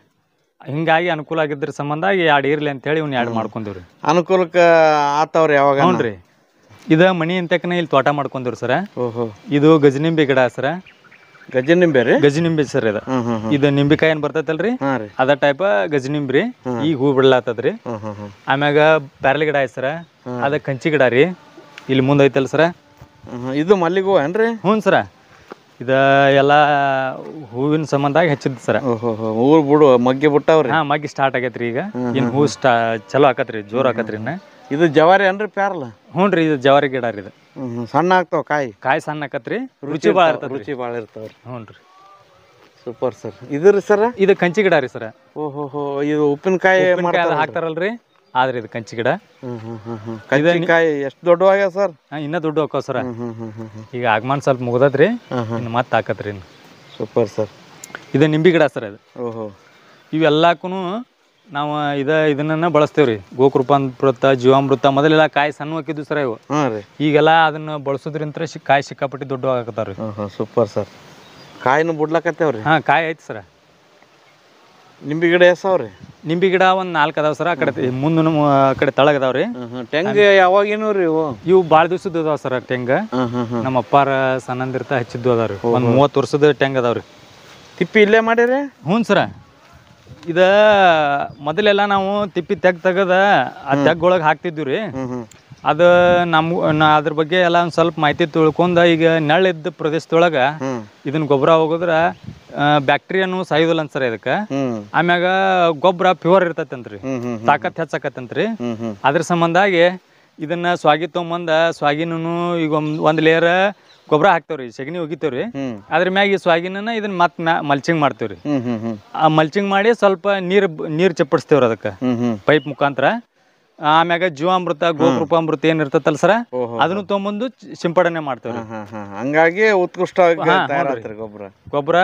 ಹಿಂಗಾಗಿ ಅನುಕೂಲ ಆಗಿದ್ರ ಸಂಬಂಧ 2 ಇರ್ಲಿ ಅಂತ ಹೇಳಿ ಇವ್ನ 2 ಮಾಡ್ಕೊಂಡ್ರಿ. ಅನುಕೂಲಕ್ಕ ಆತವ್ರಿ ಯಾವಾಗ? ಹ್ಞೂನ್ರಿ. ಇದ ಮನಿ ಅಂತಕನ ಇಲ್ಲಿ ತೋಟ ಮಾಡ್ಕೊಂಡ್ರಿ ಸರ. ಇದು ಗಜನಿಂಬೆ ಗಿಡ ಸರ. ಗಜನಿಂಬೆ ರೀ? ಗಜನಿಂಬೆ ಸರ್ ಇದು. ಇದು ನಿಂಬಿಕಾಯಿ ಏನ್ ಬರ್ತೈತಲ್ರಿ, ಅದ ಟೈಪ್ ಗಜನಿಂಬ್ರಿ. ಈಗ ಹೂ ಬಿಡ್ಲಾತದ್ರಿ. ಆಮ್ಯಾಗ ಪ್ಯಾರಲ್ ಗಿಡ ಐತಿ ಸರ, ಅದ ಕಂಚಿ ಗಿಡ ರೀ. ಇಲ್ಲಿ ಮುಂದೆ ಐತಲ್ ಸರ, ಇದು ಮಲ್ಲಿಗೆ ಹೂ ಏನ್ರಿ? ಹ್ಞೂ ಸರ, ಇದ ಎಲ್ಲಾ ಹೂವಿನ ಸಂಬಂಧ ಹೆಚ್ಚಿದ್ ಸರ. ಹೂ ಬಿಡು ಮಗ್ಗಿ ಬಿಟ್ಟಾವ್ರಿ? ಹಾ, ಮಗ್ಗಿ ಸ್ಟಾರ್ಟ್ ಆಗೈತ್ರಿ ಈಗ. ಇನ್ ಹೂ ಚಲೋ ಆಕತ್ರಿ, ಜೋರ್ ಆಕತ್ರಿ. ಇನ್ನ ಇದು ಜವಾರಿ ಏನ್ರಿ ಪ್ಯಾರಲ್? ಹ್ಞೂನ್ರಿ, ಇದು ಜವಾರಿ ಗಿಡ ರೀ. ಇದು ಸಣ್ಣ ಆಗ್ತಾವ ಕಾಯಿ ಸಣ್ಣ ಆಕತ್ರಿ. ರುಚಿ ಭಾಳ ಇರ್ತದ. ರುಚಿ ಭಾಳ ಇರ್ತಾವ್ರಿ. ಹ್ಞೂನ್ರಿ. Super sir. ಇದ್ರಿ ಸರ? ಇದು ಕಂಚಿ ಗಿಡ ರೀ ಸರ. ಇದು ಉಪ್ಪಿನಕಾಯಿ ಹಾಕ್ತಾರಲ್ರಿ, ಆದ್ರಿ ಇದು ಕಂಚಿ ಗಿಡ. ಕಾಯಿ ಎಷ್ಟು ದೊಡ್ಡವಾಗ್ಯಾವ ಸರ್? ಇನ್ನ ದೊಡ್ಡ ಹಾಕವ್ ಸರ. ಈಗ ಆಗಮನ ಸ್ವಲ್ಪ ಮುಗ್ದತ್ರಿ, ಇನ್ನು ಮತ್ತೆ ಹಾಕತ್ರಿ. Super sir. ಇದು ನಿಂಬಿ ಗಿಡ ಸರ್. ಇದು ಇವೆಲ್ಲಾಕು ನಾವು ಇದನ್ನ ಬಳಸ್ತೇವ್ರಿ. ಗೋಕೃಪಾಮೃತ, ಜೀವಾಮೃತ. ಮೊದಲೆಲ್ಲ ಕಾಯಿ ಸಣ್ಣ ಹಾಕಿದ್ವಿ ಸರ ಇವು. ಈಗೆಲ್ಲ ಅದನ್ನ ಬಳಸೋದ್ರಿಂತ ಕಾಯಿ ಸಿಕ್ಕಾಪಟ್ಟಿ ದೊಡ್ಡ ಆಗತ್ತಾವ್ರಿ. Super sir. ಕಾಯಿನ ಬಿಡ್ಲಕತ್ತೇವ್ರಿ? ಹಾ, ಕಾಯಿ ಐತಿ ಸರ. ನಿಂಬಿ ಗಿಡ ಎಷ್ಟಾವ್ರಿ? ನಿಂಬಿ ಗಿಡ ಒಂದ್ 4 ಅದಾವ ಸರ. ಆ ಕಡೆ ಮುಂದ ಕಡೆ ತಳಗ ಅದಾವ್ರಿ. ಟೆಂಗ್ ಯಾವಾಗೇನು ರೀ ಇವು ಭಾಳ ದಿವ್ಸದ ಅದಾವ ಸರ ಟೆಂಗ್. ನಮ್ಮ ಅಪ್ಪಾರ ಸಣ್ಣಂದಿರ್ತ ಹಚ್ಚಿದ್ದು ಅದಾವ್ರಿ. ಒಂದ್ 30 ವರ್ಷದ ಟೆಂಗ್ ಅದಾವ್ರಿ. ತಿಪ್ಪಿ ಇಲ್ಲೇ ಮಾಡಿರಿ? ಹ್ಞೂ ಸರ. ಇದ ಮೊದಲೆಲ್ಲ ನಾವು ತಿಪ್ಪಿ ತೆಗದ ಆ ತೆಗ್ಗೊಳಗೆ ಹಾಕ್ತಿದ್ವಿ ರೀ. ಅದು ಅದ್ರ ಬಗ್ಗೆ ಎಲ್ಲ ಒಂದ್ ಸ್ವಲ್ಪ ಮಾಹಿತಿ ತಿಳ್ಕೊಂಡ, ಈಗ ನೆಳ್ಳಿದ್ದ ಪ್ರದೇಶದೊಳಗ ಇದನ್ನ ಗೊಬ್ಬರ ಹೋಗೋದ್ರ ಬ್ಯಾಕ್ಟೀರಿಯಾನು ಸಾಯುದಿಲ್ಲ ಅಂತ ಸರ್ ಇದಕ್ಕೆ. ಆಮ್ಯಾಗ ಗೊಬ್ಬರ ಪ್ಯೂರ್ ಇರ್ತೈತಂತ್ರಿ, ತಾಕತ್ ಹೆಚ್ಚಾಕತ್ತಂತ್ರಿ. ಅದ್ರ ಸಂಬಂಧಾಗಿ ಇದನ್ನ ಸ್ವಾಗಿ ತೊಗೊಂಬಂದ ಸ್ವಾಗಿನೂ ಈಗ ಒಂದ್ ಲೇಯರ್ ಗೊಬ್ಬರ ಹಾಕ್ತೇವ್ರಿ, ಸಗಣಿ ಒಗಿತೇವ್ರಿ. ಅದ್ರ ಮ್ಯಾಗ ಈ ಸ್ವಾಗಿನ ಇದನ್ನ ಮತ್ ಮಲ್ಚಿಂಗ್ ಮಾಡ್ತೇವ್ರಿ. ಆ ಮಲ್ಚಿಂಗ್ ಮಾಡಿ ಸ್ವಲ್ಪ ನೀರ್ ಚಪ್ಪಡಿಸ್ತೇವ್ರಿ ಅದಕ್ಕೆ ಪೈಪ್ ಮುಖಾಂತರ. ಆಮ್ಯಾಗ ಜೀವಾಮೃತ, ಗೋಕೃಪಾಮೃತ ಏನ್ ಇರ್ತೈತಲ್ಲ ಸರ, ಅದನ್ನು ತೊಗೊಂಬಂದು ಸಿಂಪಡಣೆ ಮಾಡ್ತೇವ್ರಿ. ಹಂಗಾಗಿ ಉತ್ಕೃಷ್ಟವಾಗಿ ಗೊಬ್ಬರ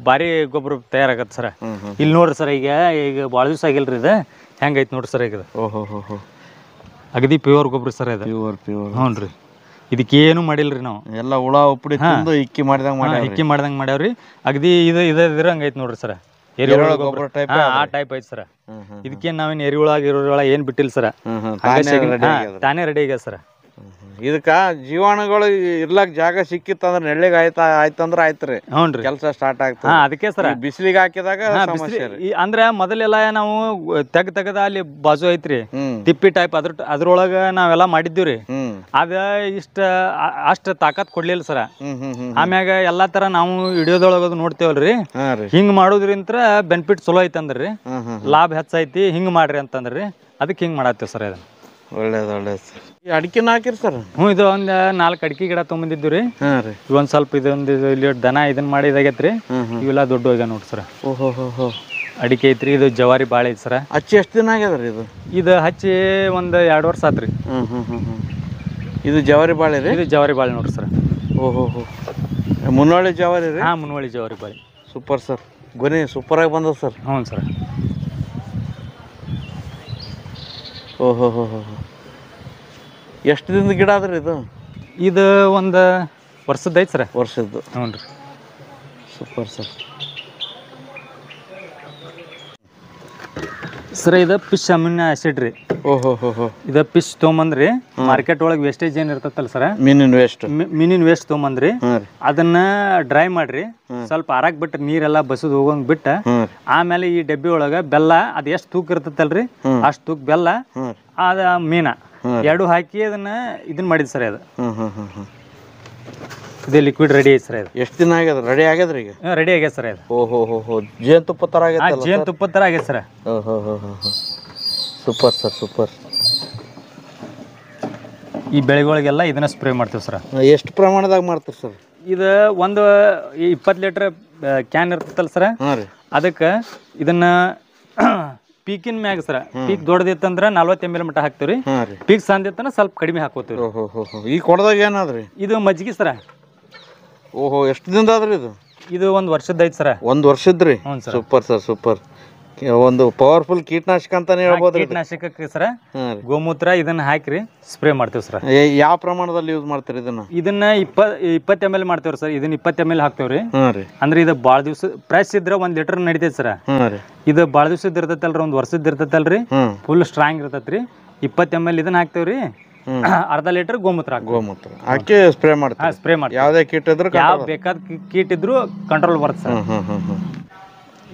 ಭಾರಿ ಗೊಬ್ಬರ ತಯಾರಾಗತ್ತ ಸರ. ಇಲ್ಲಿ ನೋಡ್ರಿ ಸರ, ಈಗ ಭಾಳ ದಿವಸ ಆಗಿಲ್ರಿ ಇದು. ಹೆಂಗೈತಿ ನೋಡ್ರಿ ಸರ್ ಈಗ. ಅಗದಿ ಪ್ಯೂರ್ ಗೊಬ್ಬರ ಸರ್ ಇದು. ಹ್ಞೂನ್ರಿ. ಇದಕ್ಕೇನು ಮಾಡಿಲ್ರಿ ನಾವು. ಎಲ್ಲ ಹುಳ ಉಪ್ಪಡಿ ಇಕ್ಕಿ ಮಾಡ್ದಂಗ ಮಾಡ್ಯಾವ್ರಿ. ಅಗದಿ ಇದ್ರ ಹಂಗೈತಿ ನೋಡ್ರಿ ಸರ. ಎರಿಹುಳ ಗೊಬ್ಬರ ಆ ಟೈಪ್ ಐತಿ ಸರ. ಇದಕ್ಕೇನ್ ನಾವೇನ್ ಎರಿಹುಳ ಏನ್ ಬಿಟ್ಟಿಲ್ಲ ಸರ. ತಾನೇ ರೆಡಿ ಆಗ್ಯದ ಸರ. ಇದಕ್ಕ ಜೀವಾಣುಗಳು ಇರ್ಲಾಕ್ ಜಾಗ ಸಿಕ್ಕಿತ್ತಂದ್ರ ನೆಳ್ಳಿಗೆ ಆಯ್ತಂದ್ರ ಆಯ್ತ್ರಿ. ಹ್ಞೂನ್ರಿ ಕೆಲಸ ಸ್ಟಾರ್ಟ್ ಆಗ್ತದೆ. ಅದಕ್ಕೆ ಸರ ಬಿಸಿಲಿಗೆ ಹಾಕಿದಾಗ ಸಮಸ್ಯೆ ರೀ. ಅಂದ್ರ ಮೊದಲೆಲ್ಲ ನಾವು ತೆಗದ ಅಲ್ಲಿ ಬಾಜು ಐತ್ರಿ ತಿಪ್ಪಿ ಟೈಪ್ ಅದ್ರೊಳಗ ನಾವೆಲ್ಲಾ ಮಾಡಿದ್ದೀವ್ರಿ. ಅದ ಅಷ್ಟ ತಾಕತ್ ಕೊಡ್ಲಿಲ್ಲ ಸರ. ಆಮ್ಯಾಗ ಎಲ್ಲಾ ತರ ನಾವು ವಿಡಿಯೋದೊಳಗ ನೋಡ್ತೇವಲ್ರಿ, ಹಿಂಗ್ ಮಾಡೋದ್ರಿಂತ ಬೆನಿಫಿಟ್ ಚಲೋ ಐತಂದ್ರಿ, ಲಾಭ ಹೆಚ್ಚೈತಿ, ಹಿಂಗ್ ಮಾಡ್ರಿ ಅಂತಂದ್ರಿ. ಅದಕ್ಕೆ ಹಿಂಗ್ ಮಾಡತ್ತೇವ್ ಸರ್. ಇದನ್ನ ಒಳ್ಳೇದು ಅಡಿಕೆನ ಹಾಕಿರಿ ಸರ್? ಇದು ಒಂದ್ 4 ಅಡಿಕೆ ಗಿಡ ತೊಗೊಂಬಂದಿದ್ದು ರೀ. ಇವೊಂದ್ ಸ್ವಲ್ಪ ಇದೊಂದು ಇಲ್ಲಿ ದನ ಇದನ್ನ ಮಾಡಿ ಇದಾಗೈತ್ರಿ. ಇವೆಲ್ಲ ದೊಡ್ಡ ಹೋಗ್ಯ ನೋಡ್ರಿ ಸರ್. ಅಡಿಕೆ ಐತ್ರಿ. ಇದು ಜವಾರಿ ಬಾಳೆ ಐತಿ ಸರ. ಹಚ್ಚಿ ಎಷ್ಟು ದಿನ ಆಗ್ಯದ್ರಿ ಇದು? ಇದು ಹಚ್ಚಿ ಒಂದ್ 2 ವರ್ಷ ಆತ್ರಿ. ಇದು ಜವಾರಿ ಬಾಳೆ ರೀ? ಇದು ಜವಾರಿ ಬಾಳೆ ನೋಡ್ರಿ ಸರ್. ಮುನ್ನೋಳಿ ಜವಾರಿ ರೀ? ಮುನ್ನೋಳಿ ಜವಾರಿ ಬಾಳೆ. ಸೂಪರ್ ಸರ್, ಗೊನೆ ಸೂಪರ್ ಆಗಿ ಬಂದದ ಸರ್. ಹ್ಞೂ ಸರ್. ಎಷ್ಟು ದಿನದ ಗಿಡ ಅದ್ರಿ ಇದು? ಇದು ಒಂದು ವರ್ಷದ ಐತಿ ಸರ್. ವರ್ಷದ್ದು? ಹ್ಞೂ ರೀ. Super sir. ಸರ್ ಇದು ಫಿಶ್ ಅಮಿನೋ ಆಸಿಡ್ ರೀ. ಇದು ಫಿಶ್ ತೊಗೊಂಬಂದ್ರಿ ಮಾರ್ಕೆಟ್ ಒಳಗೆ ವೇಸ್ಟೇಜ್ ಏನ್ ಇರ್ತೈತಲ್ಲ ಸರ್, ಮೀನಿನ ವೇಸ್ಟ್ ತೊಗೊಂಬಂದ್ರಿ. ಅದನ್ನ ಡ್ರೈ ಮಾಡ್ರಿ, ಸ್ವಲ್ಪ ಆರಾಕ್ ಬಿಟ್ರಿ, ನೀರೆಲ್ಲ ಬಸದ್ ಹೋಗಂಗ್ ಬಿಟ್ಟ ಆಮೇಲೆ ಈ ಡಬ್ಬಿ ಒಳಗ ಬೆಲ್ಲ, ಅದ್ ಎಷ್ಟ್ ತೂಕ ಇರ್ತೈತಲ್ರಿ ಅಷ್ಟ್ ತೂಕ ಬೆಲ್ಲ, ಅದ ಮೀನ ಎರಡು ಹಾಕಿ ಇದನ್ನ ಮಾಡಿದ್ ಸರ್. ಅದು ಇದು ಲಿಕ್ವಿಡ್ ರೆಡಿ ಐತಿ ಸರ್. ಇದು ಎಷ್ಟು ದಿನ ಆಗ್ಯದ? ರೆಡಿ ಆಗ್ಯದ್ರಿ ಈಗ? ರೆಡಿ ಆಗ್ಯದ ಸರ್. ಇದು ಜೇನುತುಪ್ಪ ತರ ಆಗ್ಯದ? ಜೇನುತುಪ್ಪ ತರ ಆಗ್ಯದ ಸರ್. Super sir, super. ಈ ಬೆಳೆಗಳಿಗೆಲ್ಲ ಇದನ್ನ ಸ್ಪ್ರೇ ಮಾಡ್ತೀವಿ ಸರ್. ಎಷ್ಟು ಪ್ರಮಾಣದಾಗ ಮಾಡ್ತೀರಿ ಸರ್? ಇದು ಒಂದು 20 ಲೀಟರ್ ಕ್ಯಾನ್ ಇರ್ತೈತಲ್ಲ ಸರ್, ಅದಕ್ಕೆ ಇದನ್ನ ಪೀಕಿನ ಮ್ಯಾಗ ಸರ, ಪೀಕ್ ದೊಡ್ಡದಿತ್ತಂದ್ರ 40 ml ಮಟ್ಟ ಹಾಕ್ತಿವ್ರಿ. ಪೀಕ್ ಸಂದಿತ್ತಂದ್ರ ಸ್ವಲ್ಪ ಕಡಿಮೆ ಹಾಕೋತೀವಿ. ಈ ಕೊಡದಾಗ ಏನಾದ್ರಿ? ಇದು ಮಜ್ಜಿಗೆ ಸರ. ಎಷ್ಟು ದಿನದ ಆದ್ರಿ ಇದು? ಇದು 1 ವರ್ಷದ ಐತಿ ಸರ. 1 ವರ್ಷದ್ರಿ? Super sir, super. ಒಂದು ಪವರ್ಫುಲ್ ಕೀಟನಾಶಕ ಅಂತಾನೆ ಹೇಳ್ಬೋದು. ಕೀಟನಾಶಕಕ್ಕೆ ಸರ ಗೋಮೂತ್ರ ಇದನ್ನ ಹಾಕಿರಿ ಸ್ಪ್ರೇ ಮಾಡ್ತೀವಿ ಸರ್. ಯಾವ ಪ್ರಮಾಣದಲ್ಲಿ ಯೂಸ್ ಮಾಡ್ತೀರಿ ಇದನ್ನ? ಇದನ್ನ 20 ml ಮಾಡ್ತೇವ್ರಿ ಸರ್. ಇದನ್ನ 20 ml ಹಾಕ್ತೇವ್ರಿ. ಅಂದ್ರೆ ಇದು ಬಾಳ ದಿವಸ ಫ್ರೆಶ್ ಇದ್ರ 1 ಲೀಟರ್ ನಡಿತೈತಿ ಸರ್. ಇದು ಬಾಳ ದಿವಸದ ಇರ್ತೈತಲ್ರಿ, 1 ವರ್ಷದ ಇರ್ತೈತಲ್ರಿ, ಫುಲ್ ಸ್ಟ್ರಾಂಗ್ ಇರ್ತೈತ್ರಿ. 20 ml ಇದನ್ನ ಹಾಕ್ತೇವ್ರಿ. ಅರ್ಧ ಲೀಟರ್ ಗೋಮೂತ್ರ ಹಾಕಿ ಸ್ಪ್ರೇ ಮಾಡ್ತೀವಿ. ಸ್ಪ್ರೇ ಮಾಡ್ತೀವಿ. ಯಾವ್ದೇ ಕೀಟ ಇದ್ರು, ಯಾವ ಬೇಕಾದ ಕೀಟ ಇದ್ರು ಕಂಟ್ರೋಲ್ ಬರುತ್ತೆ ಸರ್.